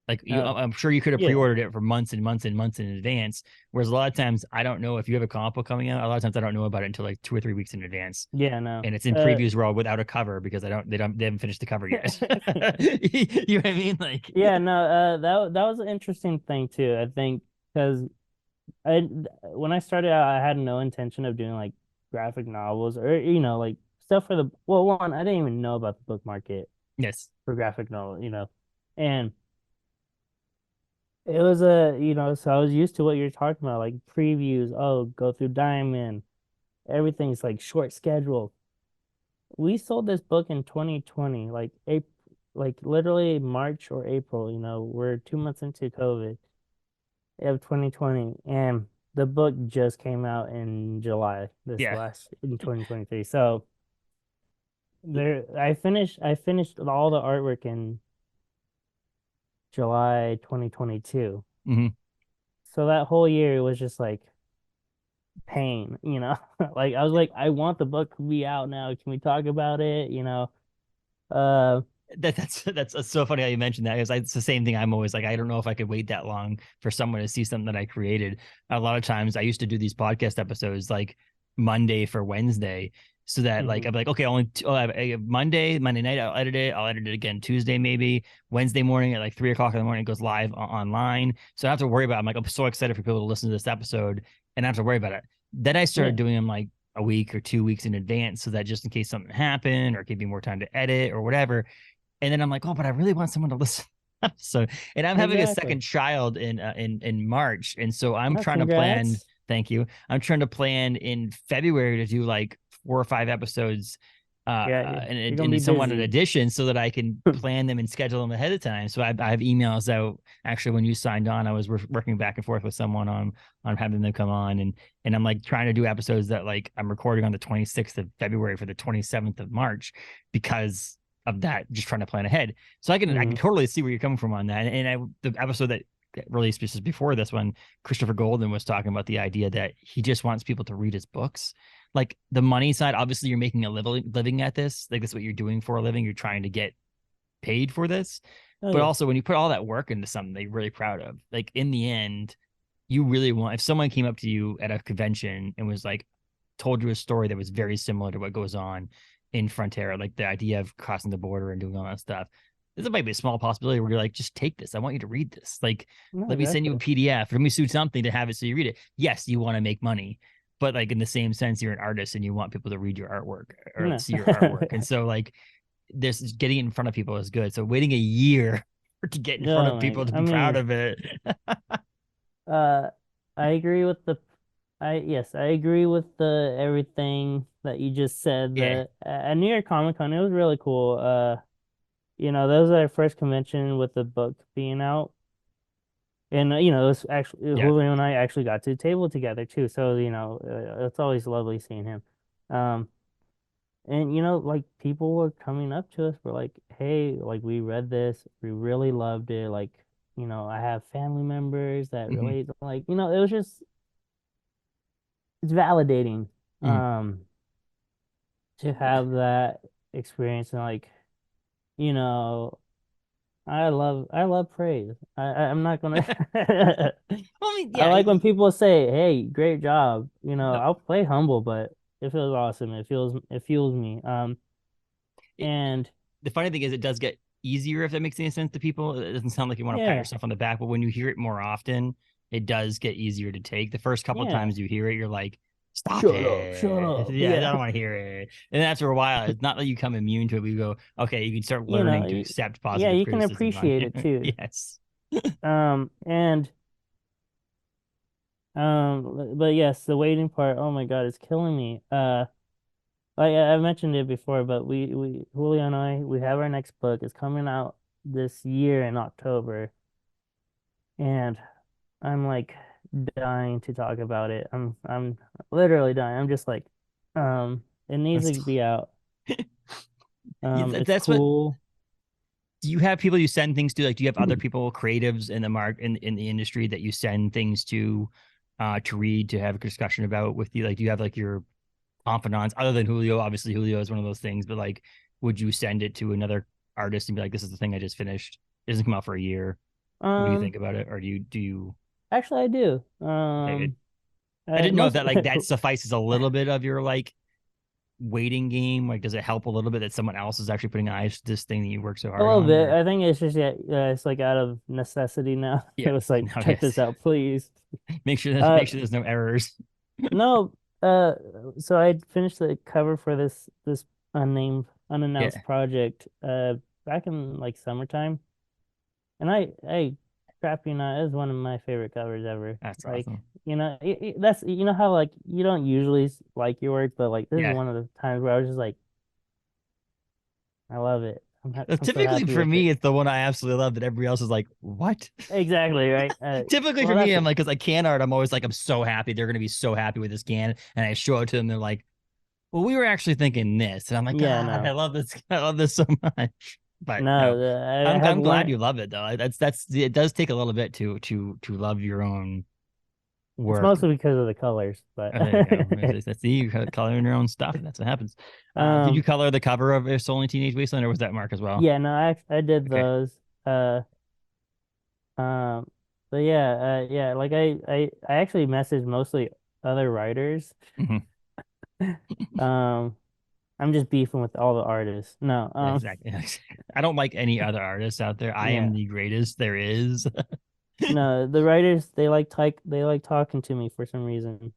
Like I'm sure you could have pre-ordered it for months and months and months in advance. Whereas a lot of times I don't know if you have a comic book coming out. A lot of times I don't know about it until like 2 or 3 weeks in advance. Yeah, no. And it's in previews world without a cover, because they haven't finished the cover yet. You know what I mean? Like, yeah, no. That was an interesting thing too. I think because when I started out, I had no intention of doing like graphic novels or like stuff for the one. I didn't even know about the book market. Yes. For graphic novel, and it was so I was used to what you're talking about, like previews. Oh, go through Diamond. Everything's like short schedule. We sold this book in 2020, like April, like literally March or April. We're 2 months into COVID of 2020, and the book just came out in July in 2023. So I finished all the artwork in July 2022. Mm-hmm. So that whole year it was just like pain, like I was like, I want the book to be out now. Can we talk about it? That's so funny how you mentioned that, because it's the same thing. I'm always like, I don't know if I could wait that long for someone to see something that I created. A lot of times I used to do these podcast episodes like Monday for Wednesday, so that like I'm like, okay, Monday night I'll edit it again Tuesday, maybe Wednesday morning at like 3 o'clock in the morning it goes live online, so I don't have to worry about it. I'm so excited for people to listen to this episode and I don't have to worry about it. Then I started doing them like a week or 2 weeks in advance, so that just in case something happened or give me more time to edit or whatever. And then I'm like, oh, but I really want someone to listen. So, and I'm having a second child in March, and so I'm trying to plan. Thank you. I'm trying to plan in February to do like 4 or 5 episodes, and somewhat an addition, so that I can plan them and schedule them ahead of time. So I have emails out. Actually, when you signed on, I was working back and forth with someone on having them come on, and I'm like trying to do episodes that like I'm recording on the 26th of February for the 27th of March, because of that, just trying to plan ahead. So I can totally see where you're coming from on that. And the episode that released just before this one, Christopher Golden was talking about the idea that he just wants people to read his books. Like the money side, obviously you're making a living at this. Like that's what you're doing for a living. You're trying to get paid for this. But also when you put all that work into something that you're really proud of, like in the end, you really want, if someone came up to you at a convention and was like, told you a story that was very similar to what goes on in Frontera, like the idea of crossing the border and doing all that stuff, this might be a small possibility where you're like, just take this. I want you to read this. Like, let me send you a PDF. Let me shoot something to have it so you read it. Yes, you want to make money, but like in the same sense, you're an artist and you want people to read your artwork or see your artwork. And so like this getting it in front of people is good. So waiting a year to get in front of people to be proud of it. I agree with I agree with the everything that you just said. At New York Comic Con, it was really cool. That was our first convention with the book being out. And it was actually Julio and I actually got to the table together too. So, it's always lovely seeing him. And like people were coming up to us, were like, hey, like we read this, we really loved it. Like, I have family members that relate, like, it was just, it's validating to have that experience. And like, I love praise. I'm not gonna I like when people say, hey, great job. I'll play humble, but it feels awesome. It fuels me. And the funny thing is it does get easier, if that makes any sense to people. It doesn't sound like you want to pat yourself on the back, but when you hear it more often, it does get easier to take. The first couple of times you hear it, you're like, shut up. Yeah, I don't want to hear it. And after a while, it's not like you become immune to it. We go, okay, you can start learning to accept positive. Yeah, you can appreciate it too. Yes. And But yes, the waiting part, oh my God, it's killing me. Like I mentioned it before, but we Julio and I, we have our next book. It's coming out this year in October, and I'm like dying to talk about it. I'm literally dying. I'm just like, it needs to be out. It's That's what. cool. Do you have people you send things to? Like, do you have other people, creatives in the in the industry that you send things to read, to have a discussion about with you? Like, do you have like your confidants other than Julio? Obviously, Julio is one of those things, but like, would you send it to another artist and be like, "This is the thing I just finished. It doesn't come out for a year. What do you Um, think about it?" Or do you? Actually, I do. I didn't know if Most that like that suffices a little bit of your like waiting game. Like, does it help a little bit that someone else is actually putting eyes to this thing that you worked so a hard little on? bit. Or I think it's just yeah, it's like out of necessity now. It yeah, was like, no, check yes. this out, please. Make Uh, sure there's no errors. no. So I finished the cover for this unannounced Yeah, project back in like summertime, and I crap you not, it was one of my favorite covers ever. that's Like, awesome. that's how like you don't usually like your work, but like this is Yeah. one of the times where I was just like, I love it. I'm so Typically happy for with it. me, it's the one I absolutely love that everybody else is like, what? Exactly, right. Typically Well, for me, that's I'm like, because I can art, I'm always like, I'm so happy. They're going to be so happy with this can. And I show it to them. They're like, well, we were actually thinking this. And I'm like, yeah, God, I no, love this. I love this so much. But no, no. I had I'm glad one. you love it though. That's, it does take a little bit to love your own It's work. mostly because of the colors, but There you go. That's you coloring your own stuff. That's what happens. Did you um, color the cover of It's Only Teenage Wasteland, or was that Mark as well? yeah, no, I did Okay. those. Um, but yeah, yeah, like I actually messaged mostly other writers. Hmm. Um, I'm just beefing with all the artists. No, Exactly. I don't like any other artists out there. I am yeah, the greatest there is. no, the writers they like talking to me for some reason.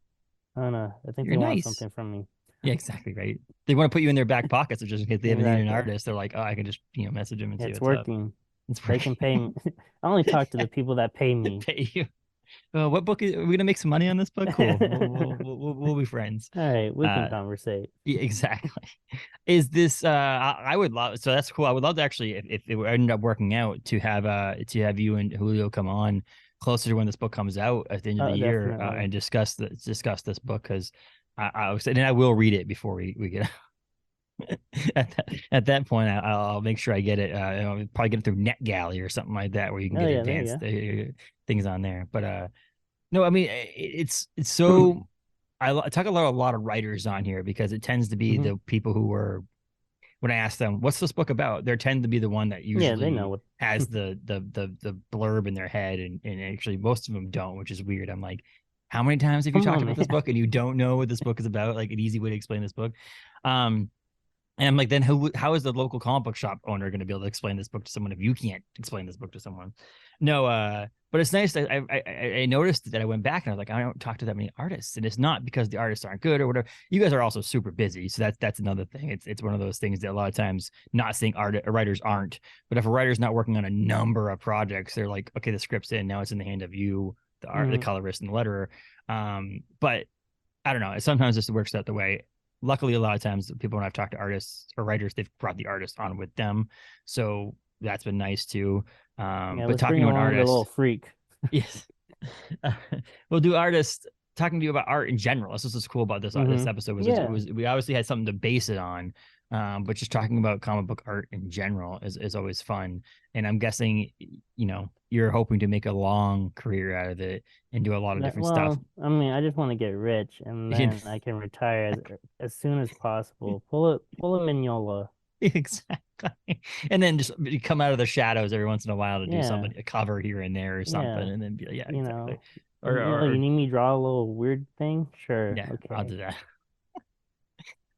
I don't know. I think You're they want nice. something from me. Yeah, exactly right. They want to put you in their back pockets, so just in case they ever need an Exactly. artist. They're like, oh, I can just message them and see It's what's up. working. It's They can pay working. me. I only talk to the people that pay me. Pay you. What book are we gonna make some money on this book? Cool. We'll be friends. All right, we can Uh, conversate. yeah, exactly. Is this I would love, so that's cool. I would love to actually, if it ended up working out, to have you and Julio come on closer to when this book comes out at the end of the Oh, year, definitely. and discuss this book, because I was, and I will read it before we get at that point. I'll make sure I get it. I'll probably get it through NetGalley or something like that, where you can Oh get yeah, there you advanced go. things on there. But no, I mean, it's so, I talk a lot of writers on here because it tends to be Hmm. the people who are, when I ask them, what's this book about? They tend to be the one that Yeah, they know usually what. has the blurb in their head, and actually most of them don't, which is weird. I'm like, how many times have you Come talked on, about man. this book and you don't know what this book is about? Like, an easy way to explain this book. Um, and I'm like, then how is the local comic book shop owner going to be able to explain this book to someone if you can't explain this book to someone? No, but it's nice that I noticed that I went back and I was like, I don't talk to that many artists, and it's not because the artists aren't good or whatever. You guys are also super busy, so that's another thing. It's one of those things that a lot of times, not saying writers aren't, but if a writer's not working on a number of projects, they're like, okay, the script's in, now it's in the hand of you, the Hmm. colorist and the letterer. But I don't know. Sometimes this works out the way. Luckily, a lot of times, people, when I've talked to artists or writers, they've brought the artist on with them, so that's been nice too. Yeah, But let's talking bring to an along the little artist, freak. yes, we'll do artists. Talking to you about art in general. This is cool about this Hmm. episode was Yeah. we obviously had something to base it on, but just talking about comic book art in general is always fun. And I'm guessing, you're hoping to make a long career out of it and do a lot of different stuff. Well, I mean, I just want to get rich and then I can retire as soon as possible. Pull a Mignola. Exactly. And then just come out of the shadows every once in a while to do Yeah, something, a cover here and there or something, yeah. and then be like, yeah, You exactly. know, Or you need me to draw a little weird thing? Sure. yeah, I'll Okay. do that.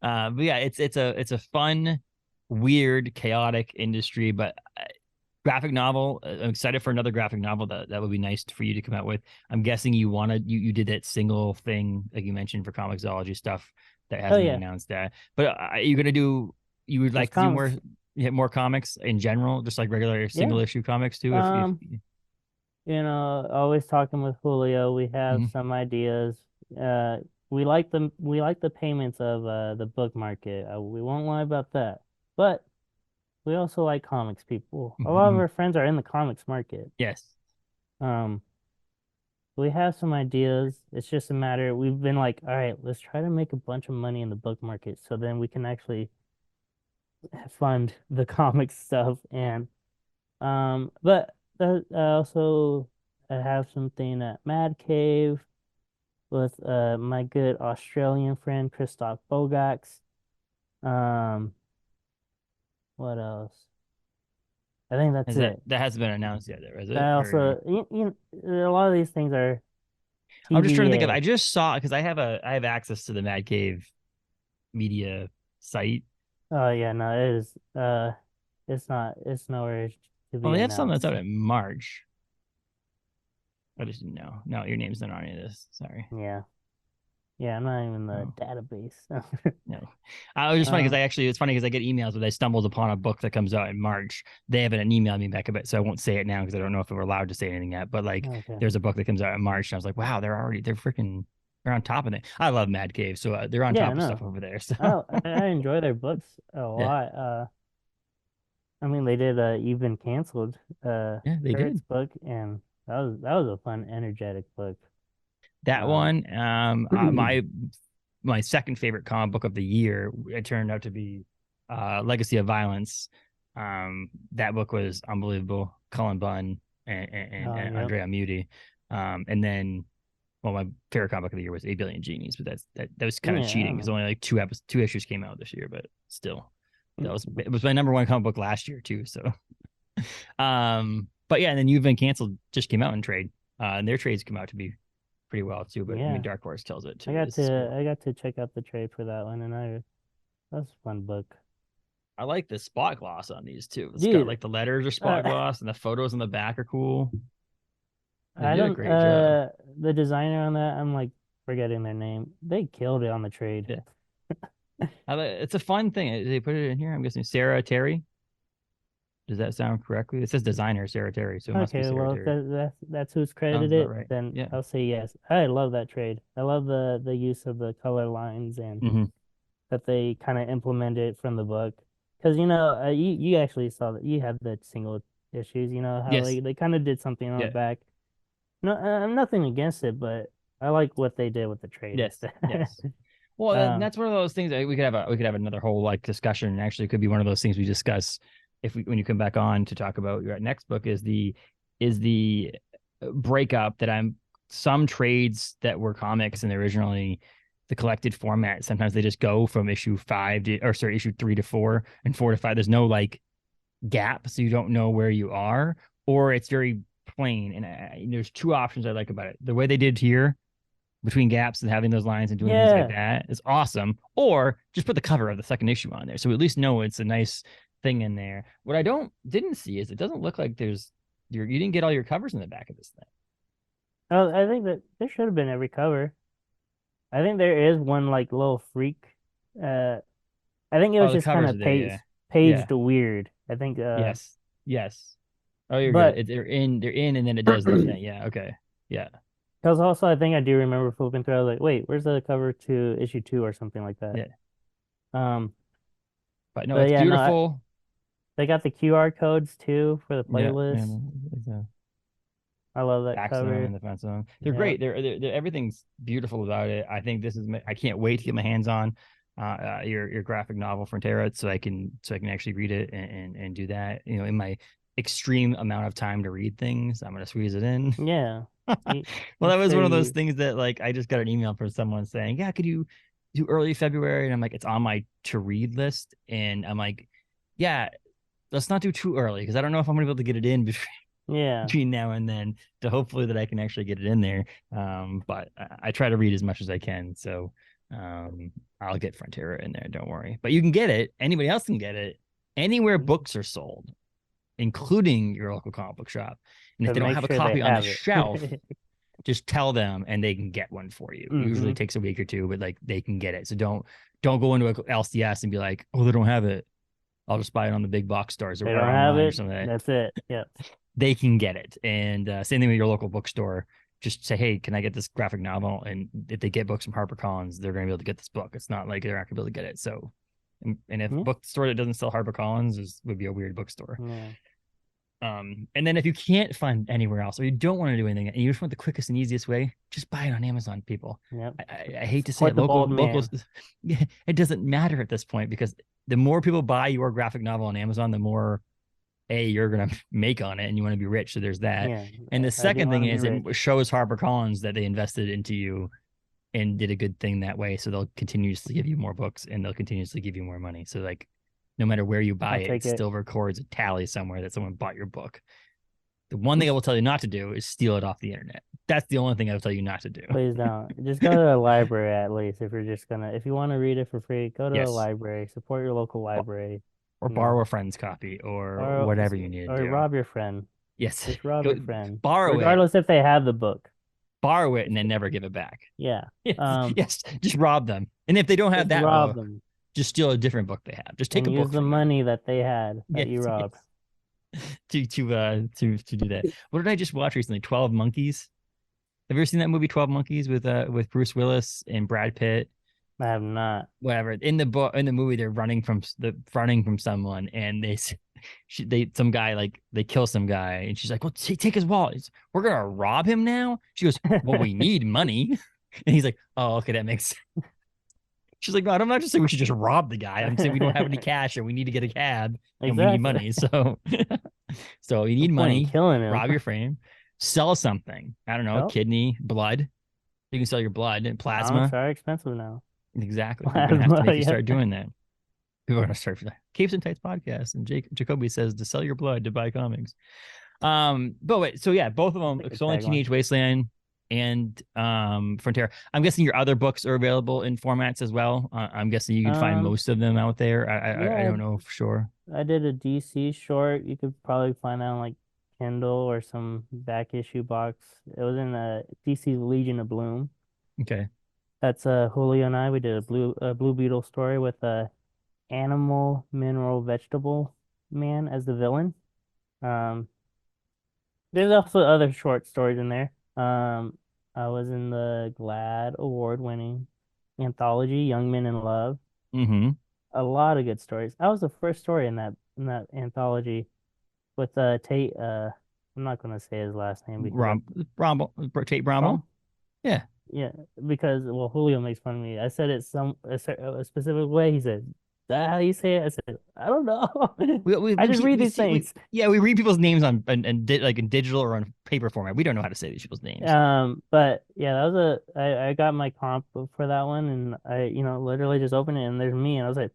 But yeah, it's a fun, weird, chaotic industry, but graphic novel. I'm excited for another graphic novel that would be nice for you to come out with. I'm guessing you did that single thing like you mentioned for Comixology stuff that Oh hasn't been yeah, announced yet. But are you gonna do? You would just like to do comics. more, more comics in general, just like regular Yeah. single issue comics too. If Um, always talking with Julio. We have Hmm. some ideas. Uh, we like the payments of the book market. We won't lie about that. But we also like comics people. A lot of Hmm. our friends are in the comics market. Yes. Um, we have some ideas. It's just a matter. We've been like, all right, let's try to make a bunch of money in the book market so then we can actually fund the comic stuff. But I have something at Mad Cave with my good Australian friend Christoph Bogax. Um, what else? I think that's Has that it. that hasn't been announced yet, though, is it? I Or no? also, a lot of these things are I'm just trying to think of. I TBA. just saw because I have access to the Mad Cave media site. Oh yeah, no, it is. It's nowhere to Well, be they have something that's announced. out in March. I just didn't know. No, your name's not on any of this. Sorry. Yeah, yeah, I'm not even in the Oh. database. No, I was just funny because Um, it's funny because I get emails when I stumbled upon a book that comes out in March. They haven't emailed me back about, so I won't say it now because I don't know if we're allowed to say anything yet. But like, okay. there's a book that comes out in March, and I was like, wow, they're on top of it. I love Mad Cave, so they're on Yeah, top of no. stuff over there. So I enjoy their books a yeah, lot. I mean, they did You've Been Canceled, yeah, they Kurt's did book, and that was a fun, energetic book. that Um, one. My second favorite comic book of the year, it turned out to be Legacy of Violence. That book was unbelievable. Cullen Bunn and yep. Andrea Muti. And then, well, my favorite comic book of the year was 8 Billion Genies, but that was kind of Yeah, I cheating don't because know. only like two issues came out this year, but still, it was my number one comic book last year too. So, but yeah, and then You've Been Canceled just came out in trade, and their trades come out to be pretty well too. But I mean, Yeah, Dark Horse tells it I too. got This is to cool. I got to check out the trade for that one, and that's a fun book, I like the spot gloss on these too. It's got dude. like the letters are spot Uh, gloss and the photos on the back are cool. They I did a don't great job. the designer on that. I'm like forgetting their name. They killed it on the trade. Yeah, it's a fun thing. They put it in here. I'm guessing Sarah Terry. Does that sound correctly? It says designer Sarah Terry, so it must be Okay, Sarah well, if Terry. that's who's Sounds credited about it, right. then Yeah. I'll say yes. I love that trade. I love the use of the color lines and Hmm. that they kind of implemented from the book. Because you actually saw that you had the single issues. You know how Yes. they kind of did something on the Yeah. back. No, I'm nothing against it, but I like what they did with the trade Yes. instead. Yes. Well, Um, that's one of those things that we could have another whole like discussion. And actually, it could be one of those things we discuss if we when you come back on to talk about your next book is the breakup that I'm some trades that were comics and they're originally the collected format. Sometimes they just go from issue 5 to or sorry issue 3 to 4 and 4 to 5. There's no like gap, so you don't know where you are, or it's very plain. And there's two options I like about it. The way they did here between gaps and having those lines and doing things like yeah. that is awesome. Or just put the cover of the second issue on there, so we at least know it's a nice thing in there. What I didn't see is it doesn't look like you didn't get all your covers in the back of this thing. Oh, I think that there should have been every cover. I think there is one like little freak. Uh, I think it was Oh, the just kind covers are of there. Yeah, paged yeah, weird. I think yes, yes. Oh, you're good. but They're in, and then it does the thing. Yeah, okay, yeah, because also I think I do remember flipping through. I was like, wait, where's the cover to issue 2 or something like that? yeah. Um, But no, but it's yeah, no, beautiful. they got the QR codes too for the Yeah, yeah. playlist. I love that Back zone cover. and the front zone. They're Yeah, great. Everything's beautiful about it. I think this is. I can't wait to get my hands on your graphic novel Frontera so I can actually read it and do that. In my extreme amount of time to read things, I'm gonna squeeze it in. yeah. You, Well, I'm that was sure one of those you. things that like I just got an email from someone saying, "Yeah, could you do early February?" And I'm like, "It's on my to read list," and I'm like, "Yeah, let's not do too early because I don't know if I'm gonna be able to get it in Yeah. between now and then to hopefully that I can actually get it in there. But I try to read as much as I can. So I'll get Frontera in there. Don't worry. But you can get it. Anybody else can get it anywhere books are sold, including your local comic book shop. And if To they don't make have a sure they copy on the have shelf, it. just tell them and they can get one for you. Usually hmm takes a week or two, but like they can get it. So don't go into a LCS and be like, oh, they don't have it. I'll just buy it on the big box stores They or don't have online or it. something like that. That's it. Yep. they can get it. And same thing with your local bookstore. Just say, hey, can I get this graphic novel? And if they get books from Harper Collins, they're going to be able to get this book. It's not like they're not going to be able to get it. So, and if a bookstore that doesn't sell Harper Collins would be a weird bookstore. Yeah. And then if you can't find anywhere else, or you don't want to do anything, and you just want the quickest and easiest way, just buy it on Amazon, people. Yep. I hate to say it, locals, yeah, it doesn't matter at this point, because the more people buy your graphic novel on Amazon, the more you're gonna make on it, and you want to be rich. So there's that. Yeah, and the second thing is it shows Harper Collins that they invested into you and did a good thing that way. So they'll continuously give you more books, and they'll continuously give you more money. So like, no matter where you buy it still records a tally somewhere that someone bought your book. The one thing I will tell you not to do is steal it off the internet. That's the only thing I will tell you not to do. Please don't. Just go to a library at least. If you want to read it for free, go to a library. Support your local library. Or borrow a friend's copy, or whatever you need to do. Or rob your friend. Yes. Just rob your friend. Borrow regardless if they have the book. Borrow it and then never give it back. Yeah. Yes. Just rob them. And if they don't have that book, just steal a different book they have. Just take a book. Use the money that they had that you robbed. To do that. What did I just watch recently? 12 Monkeys. Have you ever seen that movie 12 Monkeys with Bruce Willis and Brad Pitt? I have not. Whatever. In the movie, they're running from someone, and some guy, like, they kill some guy, and she's like, "Well, take his wallet. We're gonna rob him now." She goes, "Well, we need money," and he's like, "Oh, okay, that makes sense." She's like, "No, I'm not just saying we should just rob the guy. I'm saying we don't have any cash, and we need to get a cab, and we need money. So, you need money. Killing him. Rob your frame, sell something. I don't know, kidney, blood. You can sell your blood and plasma. It's very expensive now. Exactly. We're gonna have to make you start doing that. People are gonna start for that. Capes and Tights podcast, and Jacoby says to sell your blood to buy comics. But wait, so yeah, both of them. It's Only Teenage Wasteland and Frontera. I'm guessing your other books are available in formats as well. I'm guessing you can find most of them out there. I don't know for sure. I did a DC short. You could probably find that on like Kindle or some back issue box. It was in the DC Legion of Bloom. Okay. That's Julio and I. We did a Blue Beetle story with a animal, mineral, vegetable man as the villain. There's also other short stories in there. I was in the GLAAD award-winning anthology, Young Men in Love. Mm-hmm. A lot of good stories. I was the first story in that anthology with Tate. I'm not gonna say his last name. Tate Brommel. Yeah. Yeah, because Julio makes fun of me. I said it a specific way. He said, "Is that how you say it?" I said, "I don't know." I just read these things. We read people's names on like in digital or on paper format. We don't know how to say these people's names. But yeah, that was I got my comp for that one, and I literally just opened it and there's me, and I was like,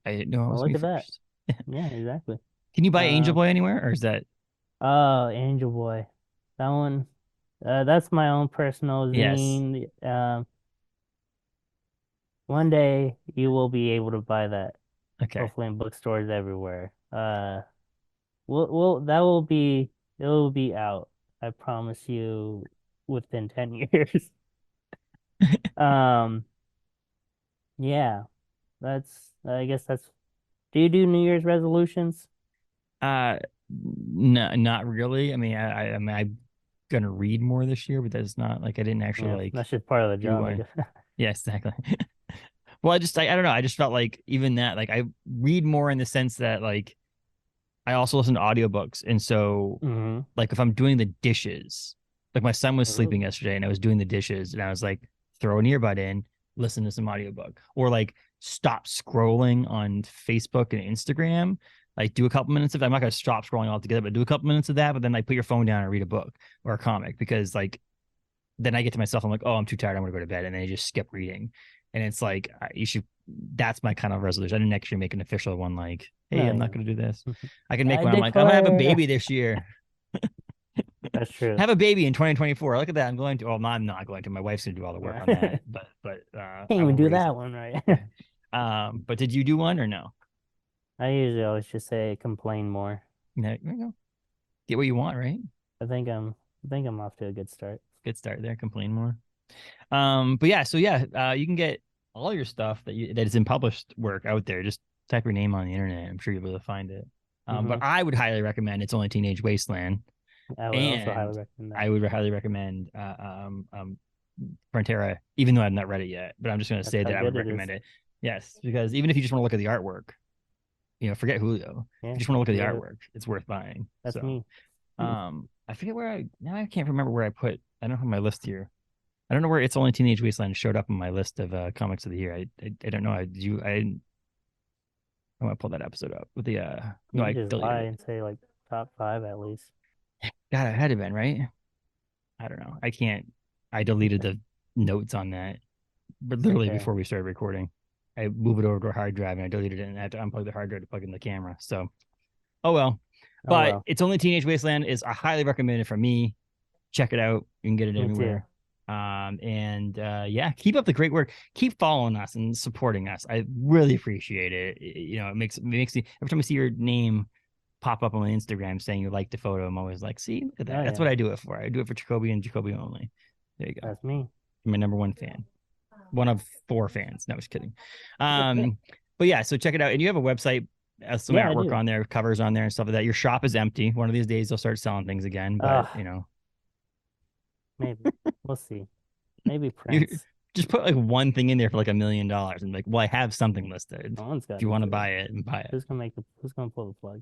I didn't know. Look at that. Yeah, exactly. Can you buy Angel Boy anywhere, or is that? Oh, Angel Boy, that one. That's my own personal zine. Yes. One day you will be able to buy that. Okay. Hopefully in bookstores everywhere. It will be out. I promise you within 10 years. Yeah. I guess that's. Do you do New Year's resolutions? No, not really. I mean, I'm gonna read more this year, but that's not like I didn't actually that's just part of the job. Yeah, exactly. Well, I don't know. I just felt like even that, like, I read more in the sense that, like, I also listen to audiobooks, and so like if I'm doing the dishes, like my son was sleeping yesterday and I was doing the dishes, and I was like, throw an earbud in, listen to some audiobook, or like stop scrolling on Facebook and Instagram. Like, do a couple minutes of that. I'm not going to stop scrolling altogether, but do a couple minutes of that. But then, like, put your phone down and read a book or a comic, because, like, then I get to myself, I'm like, oh, I'm too tired, I'm going to go to bed. And then I just skip reading. And it's like, that's my kind of resolution. I didn't actually make an official one like, hey, I'm not going to do this. I can make one. I'm like, I'm going to have a baby this year. That's true. Have a baby in 2024. Look at that. I'm going to. Well, I'm not going to. My wife's going to do all the work on that. But can't even do that one, right? But did you do one or no? I usually always just say complain more. There you go. Get what you want, right? I think I'm off to a good start. Good start there. Complain more. But yeah, so yeah, you can get all your stuff that is in published work out there. Just type your name on the internet. I'm sure you'll be able to find it. But I would highly recommend It's Only Teenage Wasteland. I would also highly recommend that. I would highly recommend Frontera, even though I've not read it yet. But I'm just going to say that I would recommend it. Yes, because even if you just want to look at the artwork, forget Julio. If you just want to look at the artwork, it's worth buying. That's me. I forget I can't remember where I put. I don't have my list here. I don't know where It's Only Teenage Wasteland showed up on my list of comics of the year. I don't know. I want to pull that episode up with the no, I just lie and say like top 5 at least. God, it had to have been, right? I don't know. I can't. I deleted the notes on that, but literally before we started recording. I moved it over to a hard drive and I deleted it, and I had to unplug the hard drive to plug in the camera. So, oh well. But It's Only Teenage Wasteland is a highly recommended from me. Check it out. You can get it anywhere. Yeah, keep up the great work. Keep following us and supporting us. I really appreciate it. It makes me, every time I see your name pop up on my Instagram saying you liked the photo, I'm always like, see, look at that. That's what I do it for. I do it for Jacoby and Jacoby only. There you go. That's me. I'm my number 1 fan. One of 4 fans. No, just kidding. But yeah, so check it out. And you have a website, some artwork on there, covers on there and stuff like that. Your shop is empty. One of these days they'll start selling things again, but maybe we'll see. Maybe Prince. Just put like one thing in there for like $1 million and like, well, I have something listed. If you want to buy it, and buy it. Who's gonna pull the plug?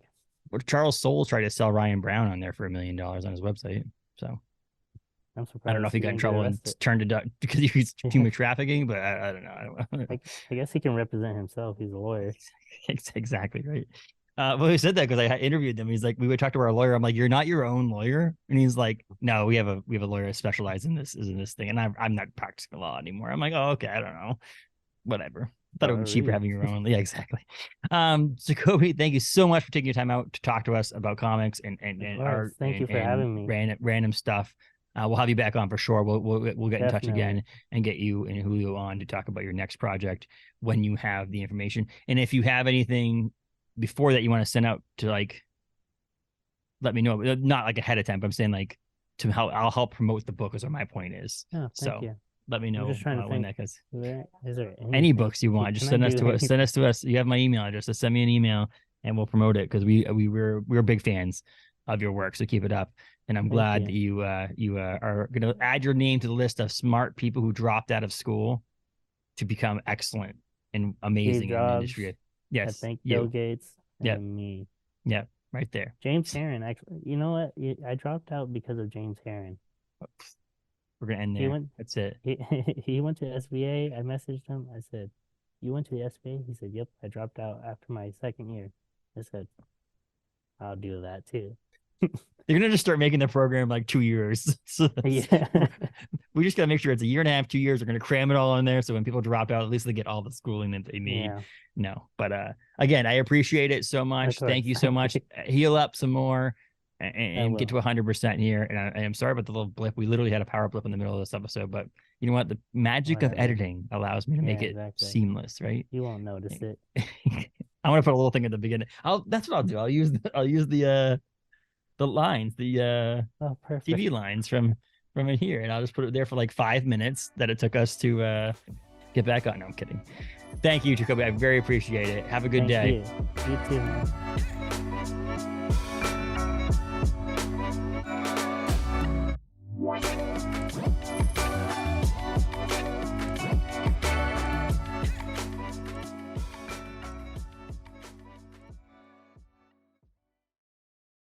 Well, Charles Soule tried to sell Ryan Brown on there for $1 million on his website. So I'm surprised. I don't know if he got in trouble and turned it up because he was human trafficking, but I don't know. I guess he can represent himself. He's a lawyer. Exactly right. Well, he said that because I interviewed him. He's like, we would talk to our lawyer. I'm like, you're not your own lawyer, and he's like, no, we have a lawyer specialized in this thing, and I'm not practicing law anymore. I'm like, oh, okay, I don't know, whatever. I thought it would be cheaper having your own. Yeah, exactly. Jacoby, thank you so much for taking your time out to talk to us about comics and art. Thank you for having me. Random stuff. We'll have you back on for sure. We'll get in touch again and get you and Julio on to talk about your next project when you have the information. And if you have anything before that you want to send out to, like, let me know. Not like ahead of time, but I'm saying like to help. I'll help promote the book is what my point is. Oh, thank you. Let me know. I'm just trying to when think. That is there any books you want? Just send us to us. Send us to us. You have my email address. Just send me an email and we'll promote it because we're big fans of your work. So keep it up. And I'm glad that you are going to add your name to the list of smart people who dropped out of school to become excellent and amazing in the industry. Yes. I think Bill Gates and me. Yeah, right there. James Herron. Actually, you know what? I dropped out because of James Herron. We're going to end there. That's it. He went to SVA. I messaged him. I said, you went to the SVA? He said, yep. I dropped out after my 2nd year. I said, I'll do that too. You're gonna just start making the program like 2 years. So yeah, we just gotta make sure it's a year and a half, 2 years. We're gonna cram it all in there, so when people drop out, at least they get all the schooling that they need. Yeah. No, but again, I appreciate it so much. Thank you so much. Heal up some more and get to 100% here. And I am sorry about the little blip. We literally had a power blip in the middle of this episode, but you know what? The magic of editing allows me to make it seamless, right? You won't notice it. I want to put a little thing at the beginning. That's what I'll do. I'll use the lines, the TV lines from in here, and I'll just put it there for like 5 minutes that it took us to get back on. No, I'm kidding. Thank you, Jacoby. I very appreciate it. Have a good day. You too. Man.